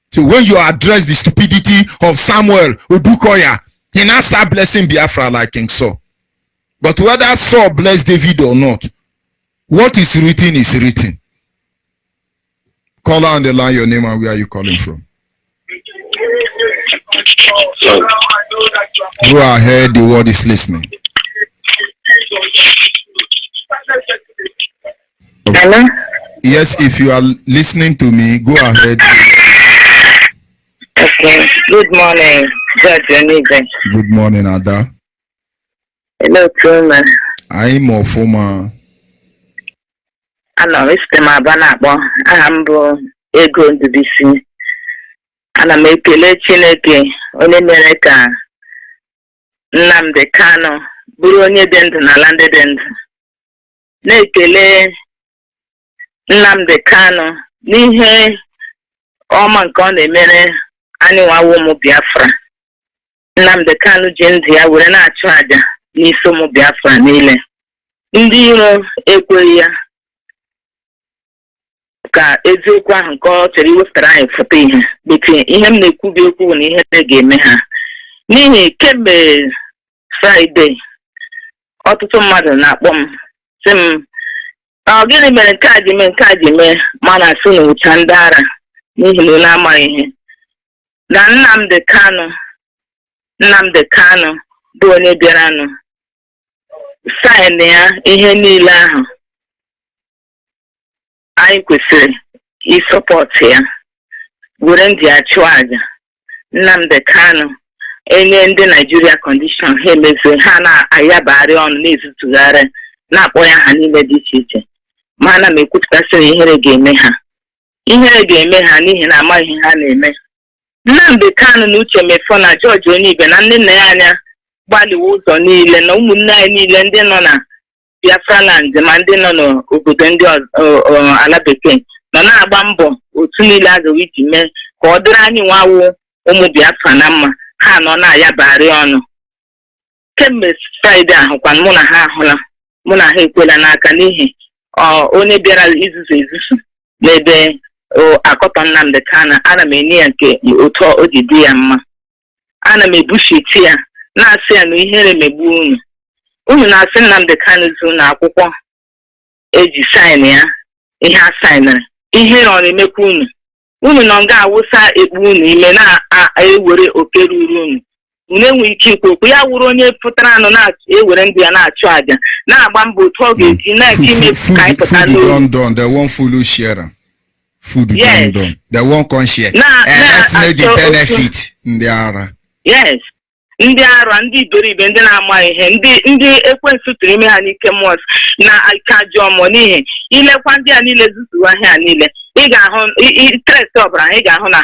So when you address the stupidity of Samuel Odukoya, he now start blessing Biafra like King Saul. But whether Saul blessed David or not, what is written is written. Call on the line your name and where are you calling from? Go ahead, the word is listening. Hello? Yes, if you are listening to me, go ahead. Okay. Good morning, Judge Onide. Good morning, Ada. Hello, Truma. I'm Ofuma. Ana m esite m aba na-akpọ aha m bụ Ego Ndubisi. Ana m ekele Chineke onye mere ka Nnamdi Kanu bụrụ onye dị ndụ n'ala ndị dị ndụ. Na-ekele Nnamdi Kanu n'ihe ọma nke ọ na-emere anyị nwawo ụmụ Biafra. Nnamdi Kanu ji ndụ ya were na-achụ aja n'isi ụmụ Biafra niile. Ndị iro ekweghị ya ka eziokwu ahụ nke ọ chọrọ iwepụtara anyị foto ihe. Bekee ihe m na-ekwubi okwu na ihe ga-eme ha. N'ihi kemgbe Fraịde, ọtụtụ mmadụ na-akpọ m sị m, ọ gịnị mere nke a ji mee nke a ji mee, ma na-asị na ụcha ndị ara n'ihi na ụlọ amaghị ihe. Na Nnamdi Kanu bụ onye bịaranụ sign ya ihe niile ahụ anyị kwesịrị ịsọpọt ya were ndị achụ aja Nnamdi Kanu enye ndị Nigeria condition ha emezie ha na-ayabagharị ọnụ na-ezutugharị na-akpọ ya ha niile dị iche iche ma ana m ekwupụtasị na ihere ga-eme ha n'ihi na amaghị ihe ha na-eme. Nnamdi Kanu na Uche Mefo na George Onibe na ndị nna ya anya gbaliwe ụzọ niile na ụmụnne anyị niile ndị nọ na Biafra land ma ndị nọ n'obodo ndị ala bekee nọ na-agba mbọ otu niile agaghị iji mee ka ọ dịrị anyị nwawo ụmụ Biafra na mma. Ha nọ na-ayabagharị ọnụ kemgbe Fraịde ahụkwa mụ na ha ekwela n'aka n'ihi onye bịara izuzu n'ebe akọtọ Nnamdi Kanu. Ana m enye ya nke otu o ji dị ya mma. Ana m ebushiti ya na-asị ya na ihere megbu unu na-asị Nnamdi Kanu zu na akwụkwọ eji saịn ya ihe a saịnara ihere ọ na-emekwa unu nọ nga awụsa ekpu unu ime na-ewere oke ruru unu enwe ike ikwu okwu ya wụrụ onye pụtara anụ na-ewere ndị ya na-achụ aja na-agba mbọ otu ọ ga-eji na-eke imefu ka anyị pụta n'oge. They won't follow share. Food done. They won't come share. And that's not the benefit ndị ara. Yes. Ndị ara ndị iberibe ndị na-ama ihe ndị ekwensu tụrụ ime ha n'ike mmụọ na aka ajọ mmụọ n'ihi ilekwa ndị a niile zuzuwa ha niile ị ga-ahụ tresi ọbara ị ga-ahụ na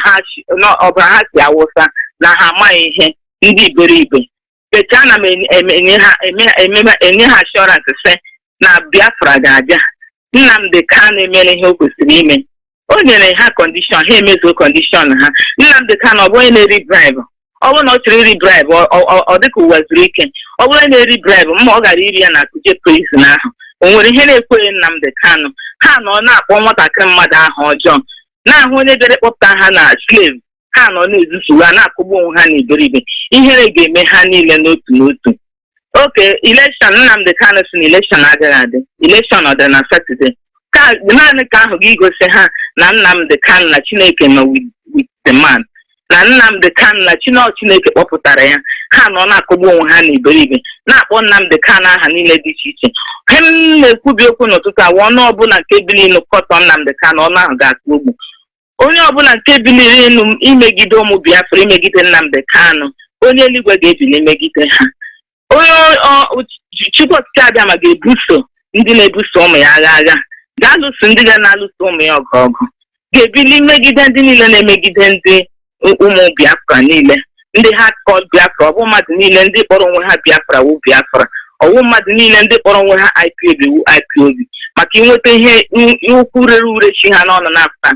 ọbara ha si awụsa na ha amaghị ihe ndị iberibe bete ana m enye ha assurance sị na Biafra ga-abịa. Nnamdi Kanu emere ihe o kwesịrị ime. O nyere ha kọndishọn ha emezuo kọndishọn ha. Nnamdi Kanu ọ bụ onye na-eri bribe. Ọ bụrụ na ọ chọrọ iri bribe ọ dịka ụwa zuru ike. Ọ bụrụ na-eri bribe ma ọ gara iri ya na Kuje prison ahụ o nwere ihe na-ekweghị Nnamdi Kanu. Ha nọ na-akpọ nwatakịrị mmadụ ahụ ọjọọ na-ahụ onye bịara kpọpụta ha na slave. Ha nọ na-ezuzuga na-akụgbu onwe ha na iberibe. Ihere ga-eme ha niile n'otu n'otu. Oke election Nnamdi Kanu si na election agaghị adị. Election ọ dị na Saturday. Naanị ka ahụ gị gosi ha na Nnamdi Kanu na Chineke nọ with the man. Na Nnamdi Kanu na Chineke kpọpụtara ya. Ha nọ na-akụgbu onwe ha na iberibe na-akpọ Nnamdi Kanu aha niile dị iche iche. Hem na-ekwubi okwu n'ụtụtụ awa ọnụ ọbụla nke bilinu kọtọ Nnamdi Kanu ọnụ ahụ ga-akụ ogbu. Onye ọbụla nke biliri enu imegide ụmụ Biafra imegide Nnamdi Kanu onye eluigwe ga-ebili megide ha. Onye Chukwu Okike abịa ma ga-ebuso ndị na-ebuso ụmụ ya agha ga-alụso ndị ga na-alụso ụmụ ya ọgụ ga-ebili megide ndị niile na-emegide ndị ụmụ Biafra niile ndị ha kọl Biafra. Ọ bụ mmadụ niile ndị kpọrọ onwe ha Biafra wụ Biafra. Ọwụ mmadụ niile ndị kpọrọ onwe ha IPOB wụ IPOB. Maka inweta ihe ukwu rere ure chi ha n'ọnụ na-apụta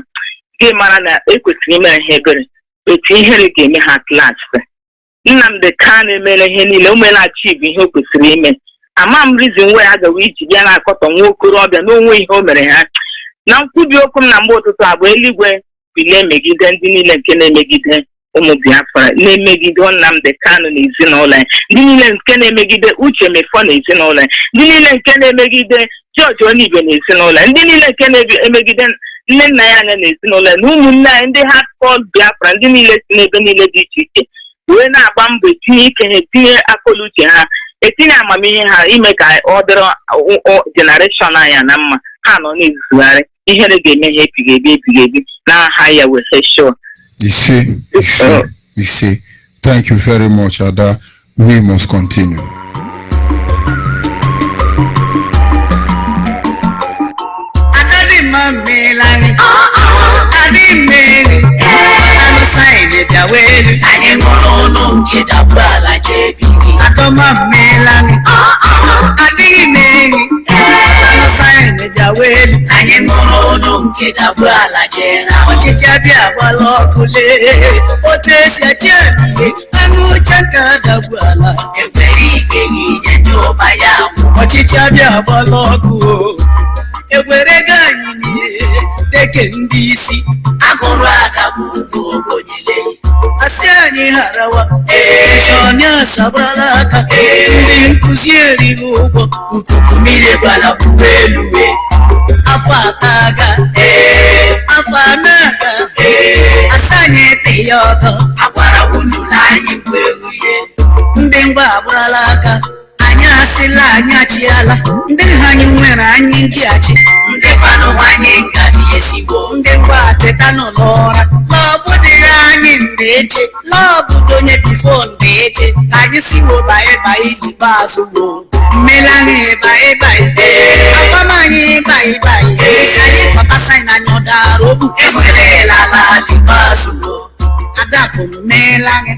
gị mara na ekwesịrị imere ha ebere etu ihere ga-eme ha klasị. Nnamdi Kanu emere ihe niile o mere achieve ihe o kwesịrị ime. Ama m reason why agaghị iji bịa na-akọtọ nwa okorobịa n'onwe ihe o mere ha. Na nkwubi okwu m na mgbe ụtụtụ abụ eluigwe bilie megide ndị niile nke na-emegide ụmụ Biafra na-emegide Nnamdi Kanu na ezinụlọ ya. Ndị niile nke na-emegide Uche Mefo na ezinụlọ ya. Ndị niile nke na-emegide George Onibe na ezinụlọ ya. Ndị niile nke na-emegide nne nna ya anya na ezinụlọ ya na ụmụnne anyị ndị ha kọl Biafra ndị niile si n'ebe niile dị iche iche wee na-agba mbọ etinye ike ha etinye akọluche ha etinye amamihe ha ime ka ọ dịrị generation anya na mma. Ha nọ na-ezuzugharị ihere ga-eme ha ebighị ebi n'aha ya wee sure. Ise. Thank you very much, Ada. We must continue. Egwere ganyini deke ndị isi agụrụ adagbu ogonyele asị anyị harawa shoni asabrala aka ndị nkụzi erighị ụgwọ nkuku mmiri gbara uwe afọ akaga afọ anaga asị anyị ete ya ọdọ agwara unu na anyị mgbe uhie ndị mgba agbarala aka anyị asịla anyachiala ndị anyị nwere anyị njiachi ndị kwanụ anyị ngani esigo ndị kwa teta nọ n'ụra n'obodo anyị na-eche n'obodo onye bifo na-eche ka anyị siwo baịbaị n'ikpeazụ wo mmiri anyị baịbaị akpam anyị baịbaị anyị kọtasa anyị na nyọdara obu enwerela ala n'ikpeazụ wo adakụ mmiri anyị.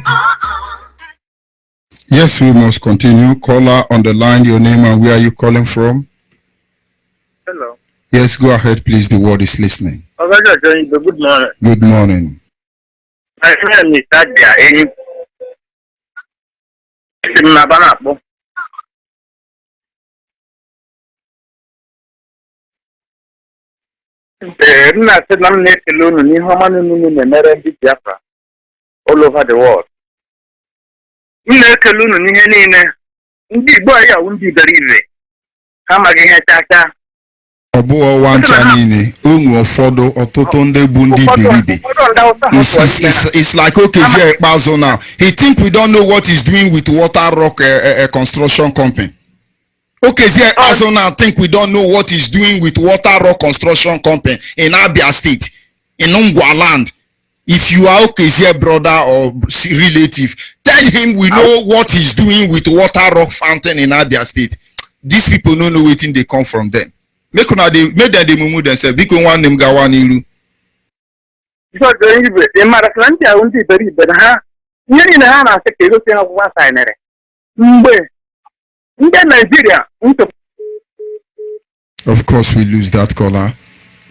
Yes, we must continue. Caller on the line, your name and where are you calling from? Hello. Yes, go ahead, please. The word is listening. Good morning. Good morning. My friend is Tadia. Biafra all over the world. Na-ekele unu n'ihe niile ndị Igbo anyị awụ ndị iberibe ha amaghị ihe chacha Ọ bụ ọwa ncha niile ụmụ ụfọdụ ọtụtụ ndị bụ ndị iberibe. It's like Okezie Ikpeazụ now. He think we don't know what he's doing with Water Rock construction company. Okezie Ikpeazụ now think we don't know what he's doing with Water Rock construction company in Abia State, in Ngwa land. If you are Okezie brother or relative, tell him we know what he's doing with Water Rock fountain in Abia State. These people don't know waiting they come from them. Make them they move themselves. Because one them gawa nilu. So the Maracanti I want to be but ha nyeri na ha na se kego se ha kwa sainere. Mbe nde Nigeria Of course we lose that caller.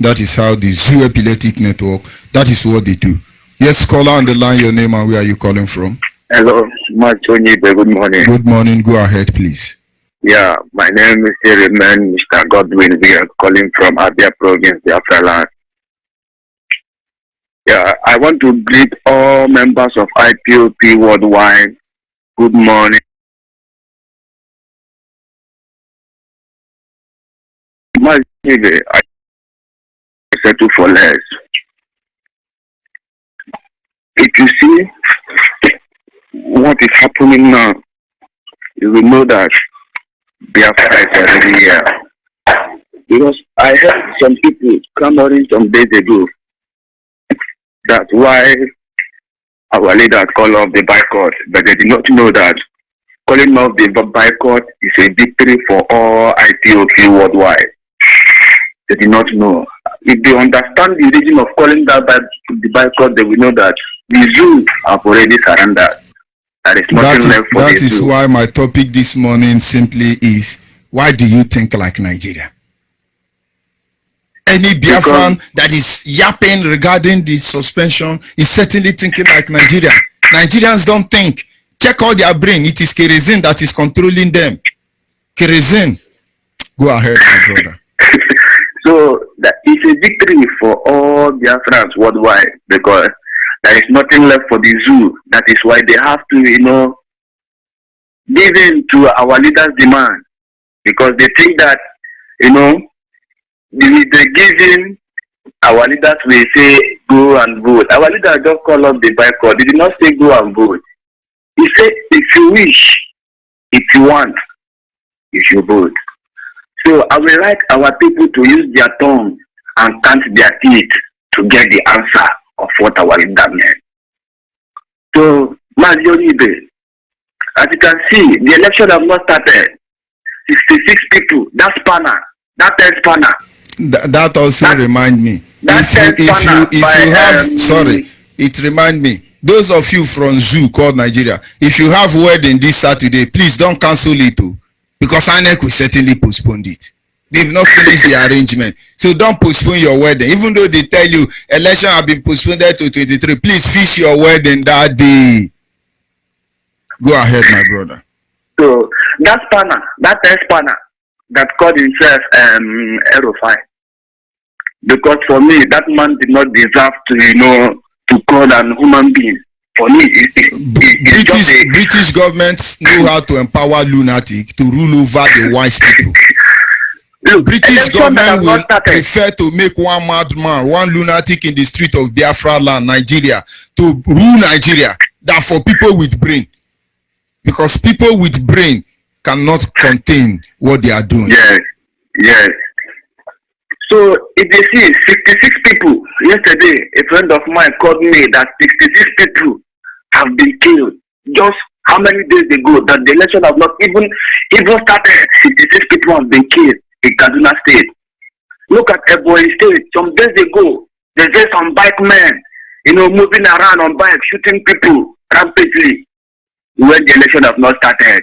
That is how the Zoo Epileptic Network, that is what they do. Yes, caller on the line, your name and where are you calling from? Hello, good morning. Good morning, go ahead please. Yeah, my name is Mr. Godwin. We are calling from Abia Province, Biafra land. Yeah, I want to greet all members of IPOP worldwide. Good morning. I settle for less. If you see what is happening now, you will know that Biafra is already here. Because I heard some people clamoring some days ago that why our leaders call off the boycott, but they did not know that calling off the boycott is a victory for all IPOP worldwide. They did not know. If they understand the reason of calling that the boycott, they will know that the zoo have already surrendered. There is nothing left for the zoo. That is why my topic this morning simply is, why do you think like Nigeria? Any Biafran that is yapping regarding the suspension is certainly thinking like Nigeria. Nigerians don't think. Check out their brain. It is kerosene that is controlling them. Kerosene. Go ahead, my brother. So that is a victory for all Biafrans worldwide because there is nothing left for the zoo. That is why they have to, give in to our leaders' demand because they think that, they give in, our leaders will say go and vote. Our leaders just call up the boycott. They did not say go and vote. He said if you wish, if you want, you should vote. So I would like our people to use their tongue and count their teeth to get the answer of what our leader meant. So, as you can see, the election have not started. 66 people, that spanner, that spanner. That also remind me. It remind me. Those of you from Zoo called Nigeria, if you have wedding this Saturday, please don't cancel it too. Because INEC will certainly postpone it. They've not finished the arrangement. So don't postpone your wedding. Even though they tell you election have been postponed to 23, please fix your wedding that day. Go ahead, my brother. So that spanner, that called himself Aerofine. Because for me, that man did not deserve to call an human being. For me, British governments know how to empower lunatic to rule over the wise people. Look, British government will prefer to make one madman, one lunatic in the street of Biafra land, Nigeria, to rule Nigeria than for people with brain. Because people with brain cannot contain what they are doing. Yes, yes. So if they see 66 people, yesterday a friend of mine called me that 66 people have been killed. Just how many days ago that the election have not even started, 66 people have been killed in Kaduna State. Look at Ebonyi State. Some days ago, there's just some bike men, moving around on bikes, shooting people rampantly when the election have not started.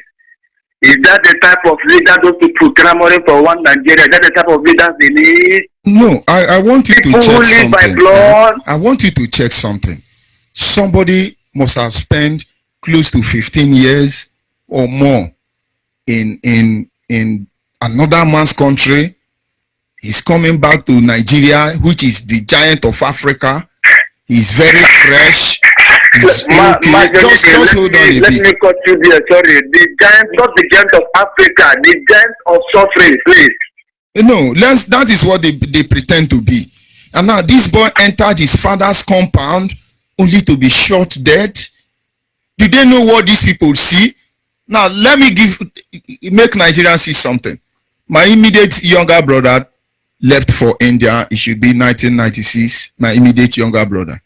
Is that the type of leader those people clamoring for one Nigeria? Is that the type of leaders they need? No, I want you people to check who live by something. blood. I want you to check something. Somebody must have spent close to 15 years or more in another man's country. He's coming back to Nigeria, which is the giant of Africa. He's very fresh. He's okay. Just hold on a bit. Let me cut you there. Sorry, the giant, not the giant of Africa, the giant of suffering, please. No, that is what they pretend to be. And now this boy entered his father's compound only to be shot dead. Do they know what these people see? Now let me make Nigerians see something. My immediate younger brother left for India. It should be 1996. My immediate younger brother.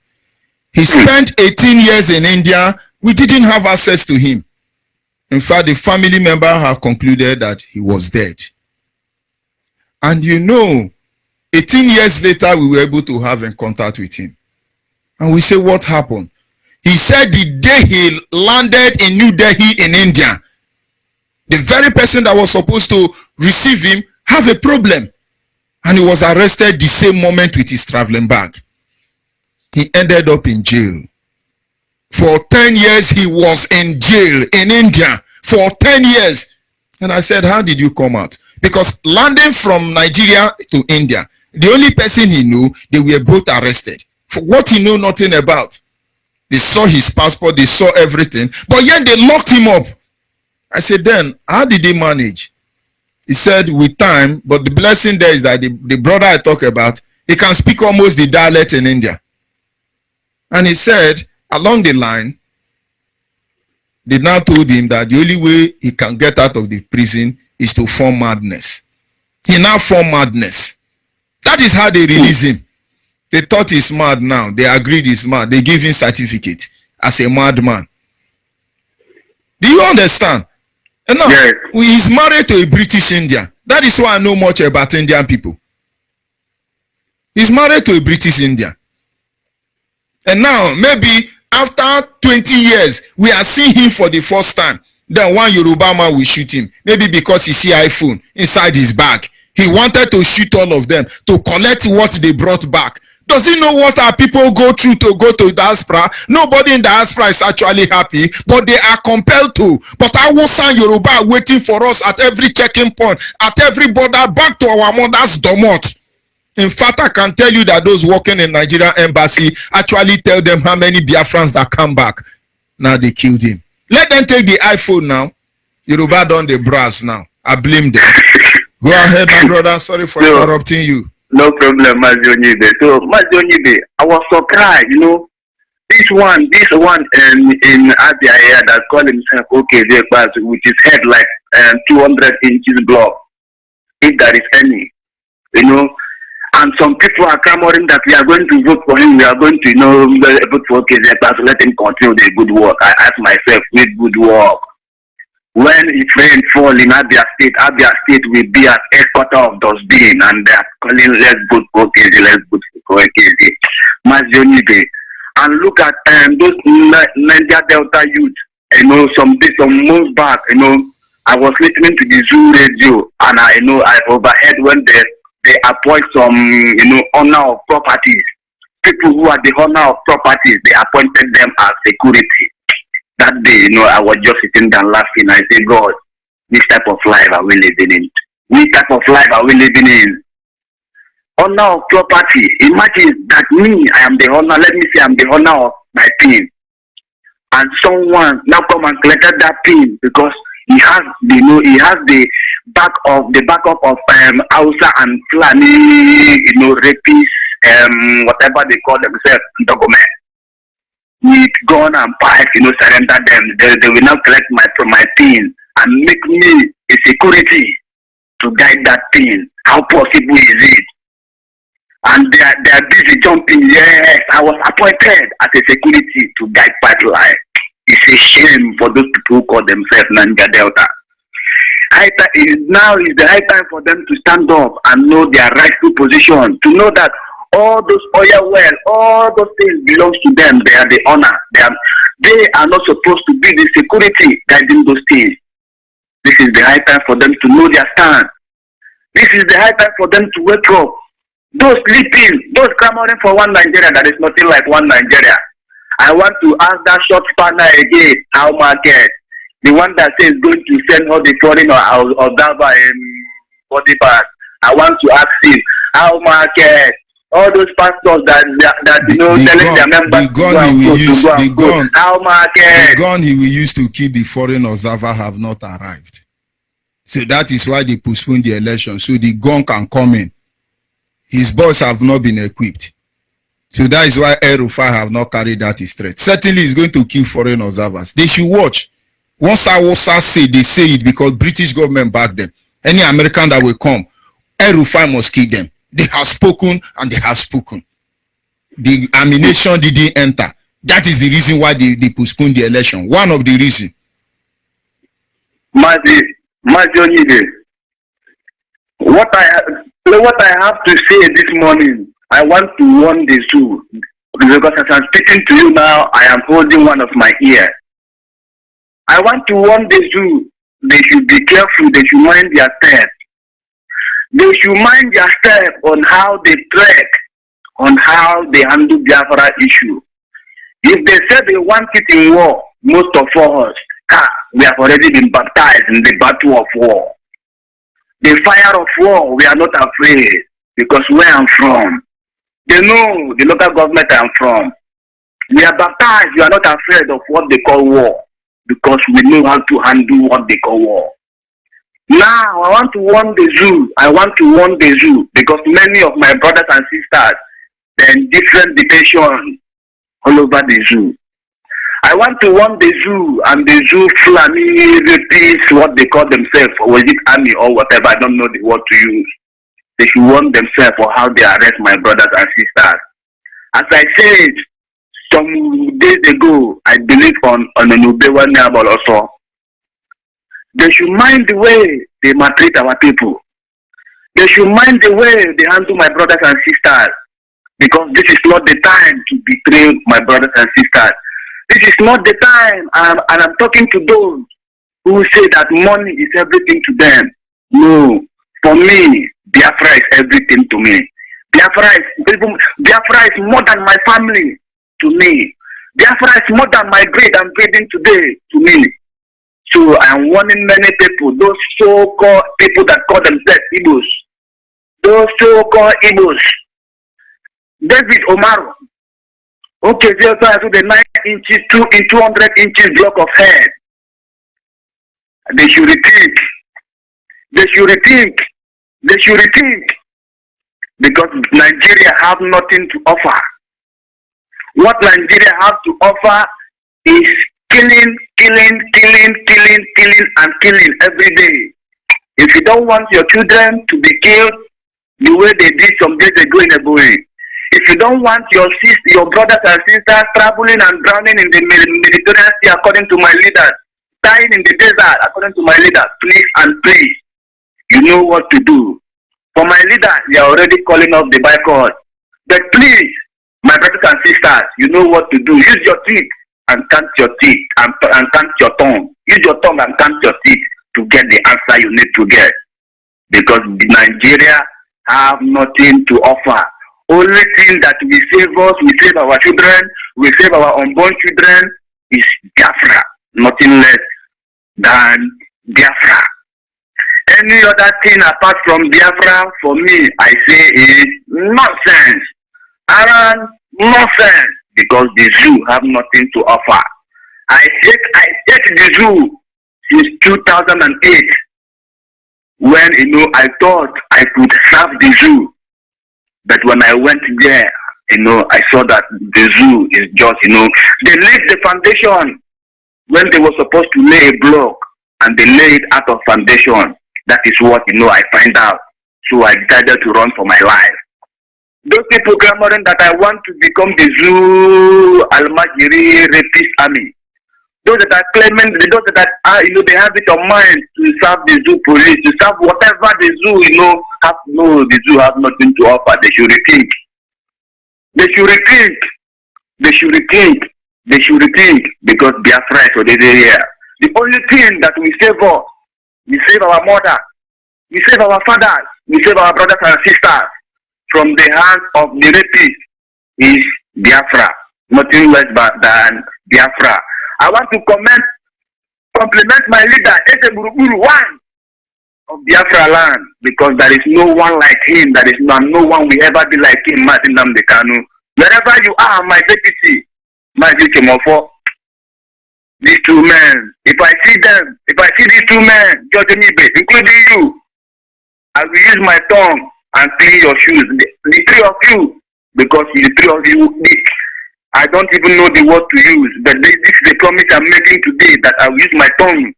He spent 18 years in India. We didn't have access to him. In fact, the family member had concluded that he was dead. And 18 years later, we were able to have in contact with him. And we say, what happened? He said the day he landed in New Delhi in India, the very person that was supposed to receive him have a problem. And he was arrested the same moment with his traveling bag. He ended up in jail. For 10 years, he was in jail in India. For 10 years. And I said, how did you come out? Because landing from Nigeria to India, the only person he knew, they were both arrested. For what he knew nothing about. They saw his passport, they saw everything. But yet they locked him up. I said, then, how did he manage? He said, with time, but the blessing there is that the brother I talk about, he can speak almost the dialect in India. And he said, along the line, they now told him that the only way he can get out of the prison is to form madness. He now formed madness. That is how they release him. They thought he's mad now. They agreed he's mad. They give him certificate as a madman. Do you understand? And now, yes. He's married to a British Indian. That is why I know much about Indian people. He's married to a British Indian. And now, maybe after 20 years, we are seeing him for the first time. Then one Yoruba man will shoot him. Maybe because he see iPhone inside his bag. He wanted to shoot all of them to collect what they brought back. Does he know what our people go through to go to diaspora? Nobody in diaspora is actually happy, but they are compelled to. But Hausa and Yoruba are waiting for us at every checking point, at every border, back to our mother's domot. In fact, I can tell you that those working in Nigerian embassy actually tell them how many Biafrans that come back. Now they killed him. Let them take the iPhone now. Yoruba done the brass now. I blame them. Go ahead, my brother. Sorry for interrupting you. No problem, Mazionyibe. So, Mazionyibe, I was surprised, this one in Abia here that called himself with his head like 200 inches block, if there is any, and some people are clamoring that we are going to vote for him, we are going to, vote for so let him continue the good work. I ask myself, with good work. When it rain fall in Abia State will be at headquarter of Dustbin, and they are calling, let's vote for KZ, let's vote for KZ. Mazionyibe. And look at those Niger Delta youth, some months back, I was listening to the Zoo radio, and I've overheard when they appoint some, owner of properties. People who are the owner of properties, they appointed them as security. That day, I was just sitting down laughing. I said, God, this type of life are we living in? Which type of life are we living in? Owner of property. Imagine that me, I am the owner. Let me say I'm the owner of my pin. And someone now come and collected that pin because he has the backup of Hausa and Fulani, rapists, whatever they call themselves, document. with gun and pipe, surrender them. They will now collect my pin and make me a security to guide that thing. How possible is it? And they are busy jumping. Yes, I was appointed as a security to guide pipeline. It's a shame for those people who call themselves Niger Delta. Now is the high time for them to stand up and know their rightful position, to know that all those oil well, all those things belongs to them. They are the owner. They are not supposed to be the security guiding those things. This is the high time for them to know their stand. This is the high time for them to wake up. Those sleeping, those clamoring for one Nigeria, that is nothing like one Nigeria. I want to ask that short spanner again, how market, the one that says going to send all the foreign or observer in body bag. I want to ask him, how market, all those pastors that telling their members the gun he will use to kill the foreign observer have not arrived. So that is why they postponed the election, so the gun can come in. His boys have not been equipped. So that is why El-Rufai have not carried out his threat. Certainly he's going to kill foreign observers. They should watch. Once Hausa say, they say it because British government back them. Any American that will come, El-Rufai must kill them. They have spoken and they have spoken. The ammunition didn't enter. That is the reason why they postponed the election. One of the reasons. What I have to say this morning, I want to warn the zoo, because as I'm speaking to you now, I am holding one of my ears. I want to warn the zoo, they should be careful, they should mind their step. They should mind their step on how they trek, on how they handle Biafra issue. If they say they want it in war, most of us, we have already been baptized in the battle of war. The fire of war, we are not afraid, because where I'm from, they know the local government I'm from. We are baptized, we are not afraid of what they call war, because we know how to handle what they call war. Now, I want to warn the zoo, because many of my brothers and sisters, they're in different detention all over the zoo. I want to warn the zoo and the zoo Fulani rapists, what they call themselves, or was it army or whatever, I don't know the word to use. They should warn themselves for how they arrest my brothers and sisters. As I said some days ago, I believe on an Ubewa Nabal also. They should mind the way they maltreat our people. They should mind the way they handle my brothers and sisters, because this is not the time to betray my brothers and sisters. This is not the time, and I'm talking to those who say that money is everything to them. No, for me, Biafra is everything to me. Biafra is more than my family to me. Biafra is more than my bread I'm breathing today to me. So I'm warning many people, those so-called people that call themselves Igbos, those so-called Igbos. David Omaro, okay, they also have the 9 inches, 200 inches block of head. They should rethink. They should rethink. They should rethink. Because Nigeria have nothing to offer. What Nigeria have to offer is killing and killing every day. If you don't want your children to be killed the way they did some days ago in Ebonyi, if you don't want your brothers and sisters traveling and drowning in the Mediterranean Sea according to my leaders, dying in the desert according to my leaders, please, you know what to do. For my leaders, they are already calling off the boycott. But please, my brothers and sisters, you know what to do. Use your teeth and count your teeth and count your tongue. Use your tongue and count your teeth to get the answer you need to get. Because Nigeria have nothing to offer. Only thing that will save us, we save our children, we save our unborn children, is Biafra. Nothing less than Biafra. Any other thing apart from Biafra, for me, I say is nonsense. Nonsense. Because the zoo have nothing to offer. I hate the zoo since 2008. When, I thought I could serve the zoo. But when I went there, I saw that the zoo is just, they laid the foundation when they were supposed to lay a block, and they laid out of foundation. That is what, I find out. So I decided to run for my life. Those people clamoring that I want to become the zoo Almajiri rapist army. Those that are claiming, those that are, they have it on mind to serve the zoo police, to serve whatever the zoo, the zoo have nothing to offer. They should rethink. They should rethink. They should rethink. They should rethink, because Biafra is already here. The only thing that we save us, we save our mother, we save our fathers, we save our brothers and sisters from the hands of the rapist is Biafra. Nothing less than Biafra. I want to compliment my leader, Eze Buruburu, one of Biafra land, because there is no one like him. There is no one will ever be like him, Martin Namdekanu. Wherever you are, my deputy, my Mofo, these two men, if I see these two men, George Nibe, including you, I will use my tongue and clean your shoes. The three of you, because the three of you, I don't even know the word to use, but this is the promise I'm making today, that I will use my tongue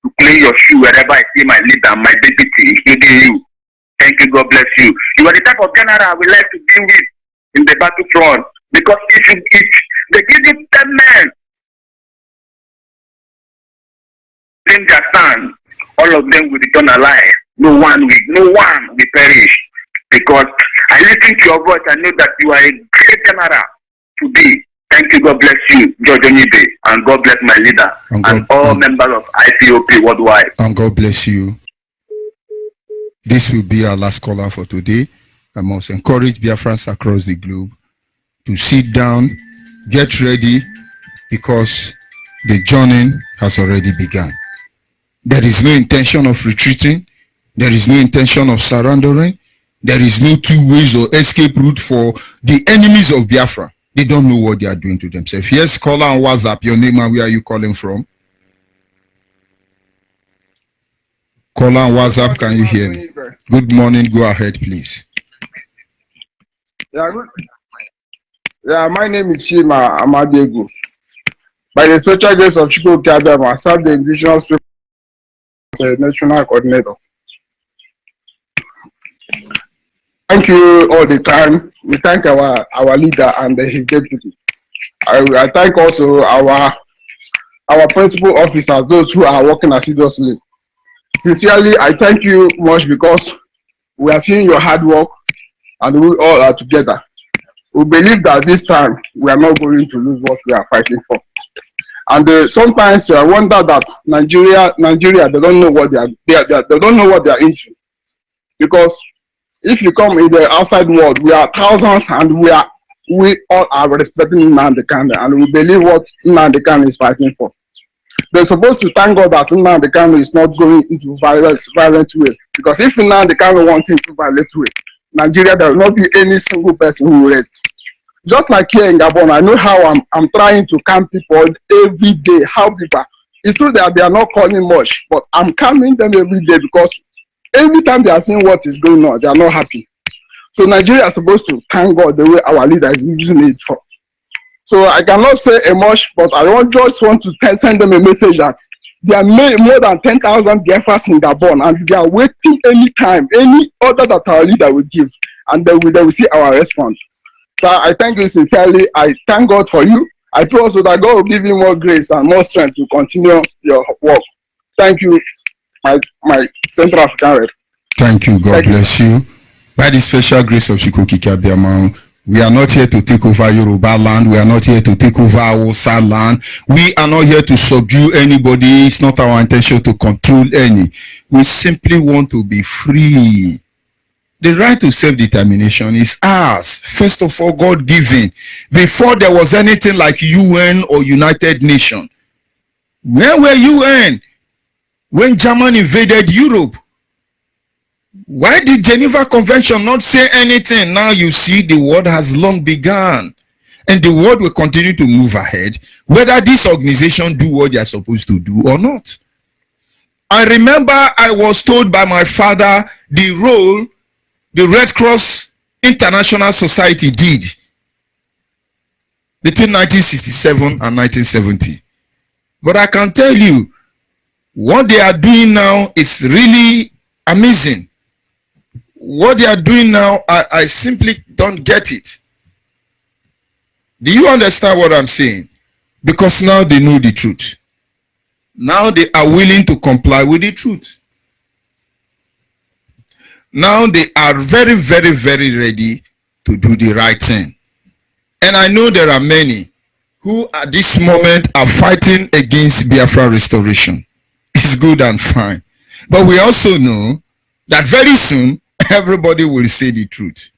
to clean your shoe wherever I see my leader, my deputy, including you. Thank you, God bless you. You are the type of general I would like to deal with in the battlefront, because if they give you 10 men in their stand, all of them will return alive. No one will perish. Because I listen to your voice, I know that you are a great general today. Thank you, God bless you, George Onibe, and God bless my leader and all members of IPOP worldwide. And God bless you. This will be our last caller for today. I must encourage Biafrans across the globe to sit down, get ready, because the journey has already begun. There is no intention of retreating. There is no intention of surrendering. There is no two ways or escape route for the enemies of Biafra. They don't know what they are doing to themselves. Yes, caller on WhatsApp, your name and where are you calling from? Caller on WhatsApp, can you hear me? Good morning, go ahead, please. Yeah, good. Yeah, my name is Shima Amadegu. By the special grace of Chukwu Kadam, I serve the indigenous people as a national coordinator. Thank you all the time. We thank our leader and his deputy. I thank also our principal officers, those who are working assiduously. Sincerely, I thank you much, because we are seeing your hard work and we all are together. We believe that this time we are not going to lose what we are fighting for. And sometimes I wonder that Nigeria, they don't know what they don't know what they are into, because if you come in the outside world, we are thousands, and we all are respecting Nnamdi Kanu, and we believe what Nnamdi Kanu is fighting for. They're supposed to thank God that Nnamdi Kanu is not going into violent way, because if Nnamdi Kanu wants into violent way, Nigeria, there will not be any single person who will rest. Just like here in Gabon, I know how I'm trying to calm people every day. How people, it's true that they are not calling much, but I'm calming them every day, because every time they are seeing what is going on, they are not happy. So Nigeria is supposed to thank God the way our leader is using it for. So I cannot say much, but I just want to send them a message that there are more than 10,000 Biafras in Gabon, and they are waiting any time, any order that our leader will give, and they will see our response. So I thank you sincerely. I thank God for you. I pray also that God will give you more grace and more strength to continue your work. Thank you, my Central African rep. Thank you. God bless you. By the special grace of Shikoki Kabiamau, we are not here to take over Yoruba land. We are not here to take over Hausa land. We are not here to subdue anybody. It's not our intention to control any. We simply want to be free. The right to self-determination is ours. First of all, God-given. Before there was anything like UN or United Nations. Where were UN when Germany invaded Europe? Why did Geneva Convention not say anything? Now you see the world has long begun. And the world will continue to move ahead, whether this organization do what they are supposed to do or not. I remember I was told by my father the role the Red Cross International Society did between 1967 and 1970. But I can tell you, what they are doing now is really amazing. What they are doing now, I simply don't get it. Do you understand what I'm saying? Because now they know the truth. Now they are willing to comply with the truth. Now they are very, very, very ready to do the right thing. And I know there are many who at this moment are fighting against Biafra restoration. It's good and fine. But we also know that very soon, everybody will say the truth.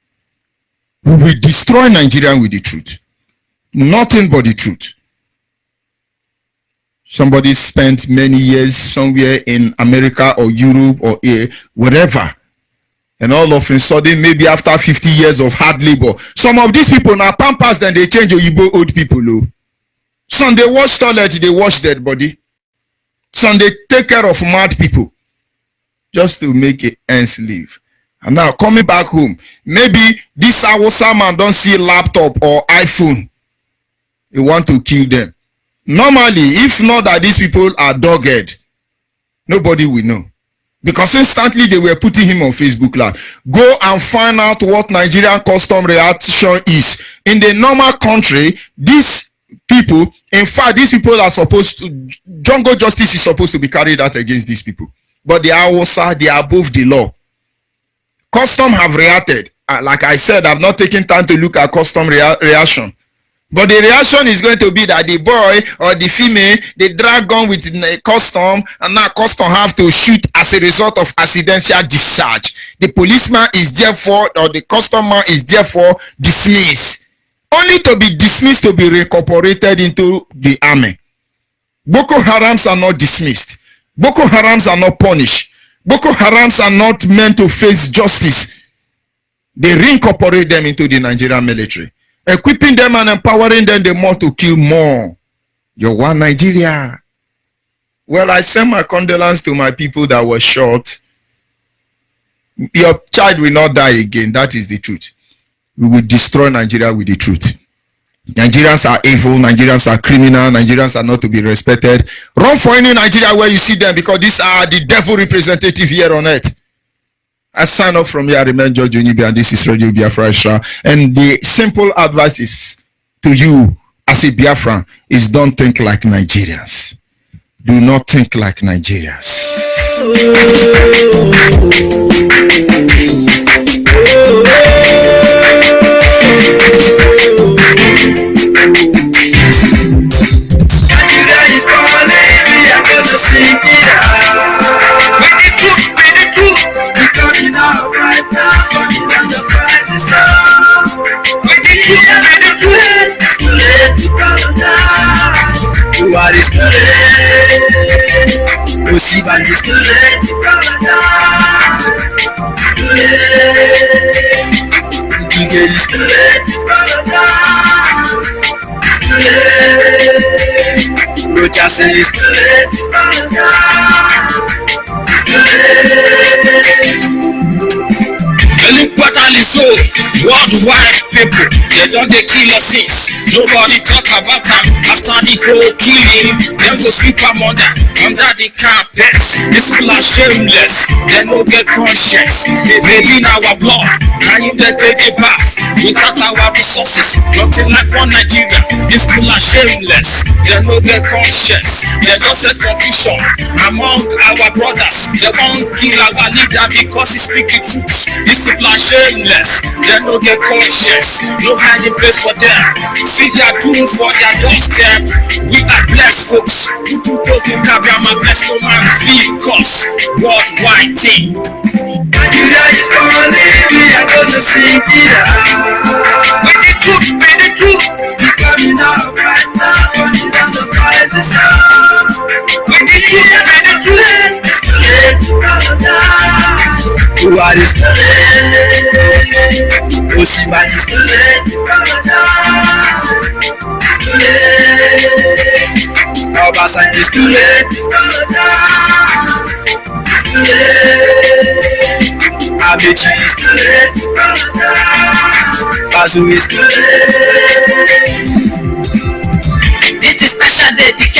We will destroy Nigeria with the truth. Nothing but the truth. Somebody spent many years somewhere in America or Europe or wherever. And all of a sudden, maybe after 50 years of hard labor, some of these people now pampas, then they change Oyibo old people. Some they wash toilet, they wash dead body. Some they take care of mad people just to make ends live. And now coming back home, maybe this Awusa man don't see laptop or iPhone. He want to kill them. Normally, if not that these people are dogged, nobody will know. Because instantly they were putting him on Facebook Live. Go and find out what Nigerian custom reaction is. In the normal country, these people, in fact, these people are supposed to, jungle justice is supposed to be carried out against these people. But they are also, they are above the law. Custom have reacted. Like I said, I've not taken time to look at custom reaction. But the reaction is going to be that the boy or the female, they drag on with the custom, and now custom have to shoot as a result of accidental discharge. The policeman is therefore, or the customer is therefore dismissed. Only to be dismissed to be reincorporated into the army. Boko Harams are not dismissed. Boko Harams are not punished. Boko Harams are not meant to face justice. They reincorporate them into the Nigerian military. Equipping them and empowering them the more to kill more. You're one Nigeria. Well, I send my condolences to my people that were shot. Your child will not die again. That is the truth. We will destroy Nigeria with the truth. Nigerians are evil. Nigerians are criminal. Nigerians are not to be respected. Run for any Nigeria where you see them, because these are the devil representative here on earth. I sign off from here. I remain George Onibi, and this is Radio Biafra. And the simple advice is to you as a Biafran is don't think like Nigerians. Do not think like Nigerians. Worldwide people, they don't they kill us since. Nobody talk about them after the whole killing. Them go sweep them under the carpet. These people are shameless, they no get conscience. They in our blood, can you let take it back? Without our resources, nothing like one Nigeria. These people are shameless, they no get conscience. They don't set confusion among our brothers. They won't kill our leader because he speak the truth. These people are shameless, they no get conscience. No hiding place for them. See their doom for their doorstep. We are blessed folks. You do broken Kabiama, bless no man feel cause worldwide thing. Nigeria is falling, we are gonna sing it out. With the truth, we coming out right now, running down the prices out. With the truth, escalate to paradise. Who are escalate? Osiba escalate to paradise. Escalate. Obasan escalate to paradise. Escalate. Abechi escalate to paradise. Bazu escalate.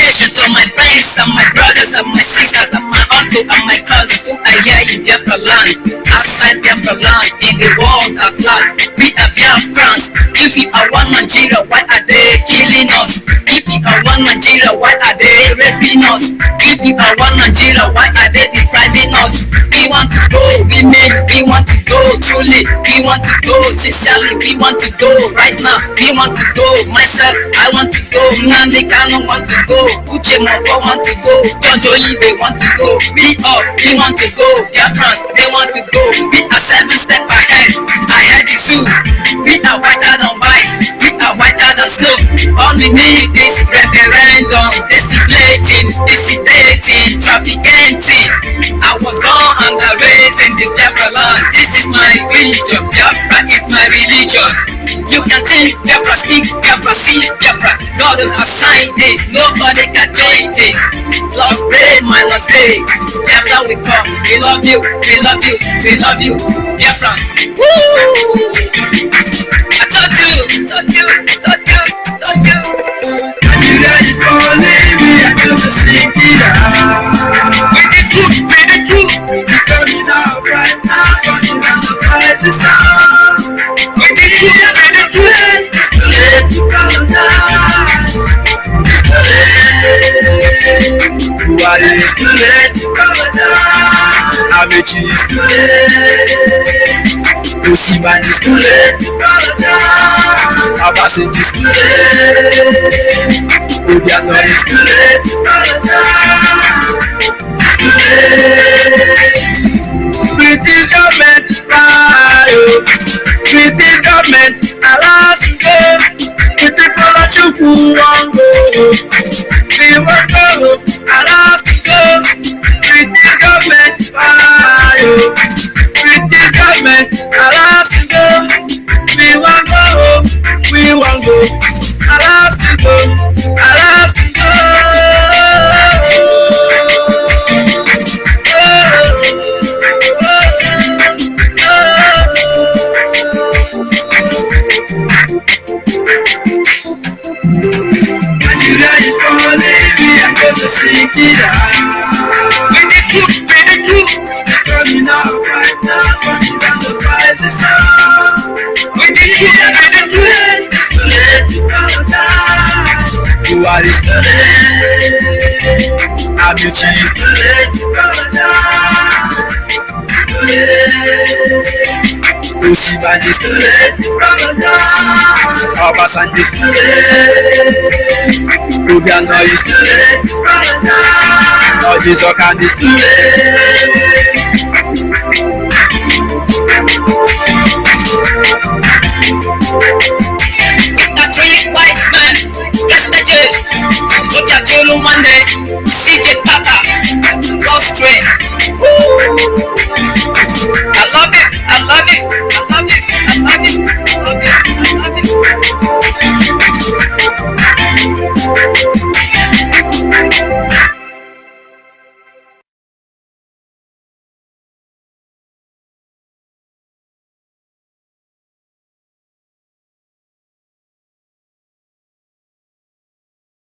Salvation to my friends and my brothers and my sisters and my uncle and my cousins who are here in Biafra land. Outside Biafra land, in the world at large, we are Biafrans. If we are one Nigeria, why are they killing us? If we are one Nigeria, why are they raping us? If we are one Nigeria, why are they depriving us? We want to go, women, we want to go truly, we want to go sincerely, we want to go right now, we want to go. Myself, I want to go. Nnamdi Kanu want to go. Uche Moko want to go. George Olive want to go. We all, we want to go. Biafrans, they want to go. We are 7 steps ahead. Ahead is you. We are whiter than white. We are whiter than snow. All we need is referendum. Disciplating, dissipating, trafficking. I was born and raised in the Biafra land. This is my religion. Biafra is my religion. You can think Biafra, speak Biafra, see Biafra. God will assign this, nobody can change it. Lost day, minus day. Biafra we come, we love you, we love you, we love you. Biafra, woo! I told you, told you, told you, told you. Nigeria is calling, we are going to sing it out. With the truth, with the truth. We're coming out right now, running down the prices out. With the truth, with the truth. It's too late to apologize. It's too late. Buhari, it's too late to apologize. Amechi, it's too late. Osiban, it's too late to apologize. Abasin, it's too late. Obiano, it's too late to apologize. It's too late. British government, oh. British government, allows you go. The people that you want go. We want go, allows you go. British government, oh. British government, allows you go. We want go, allows you go, allows you go. Nigeria is falling, we are going to sing it out. With the truth, with the truth. We're coming out right now, running down the prices out. With the truth, with the truth. It's too late to apologize. Buhari is too late. Amechi is too late to apologize. It's too late. Osiban is too late to apologize. Obasanjo is too late. Obiano is too late to apologize. Orji Sokan is too late. We are 3 wise men. Yesterday, Obiagelu Monday. 6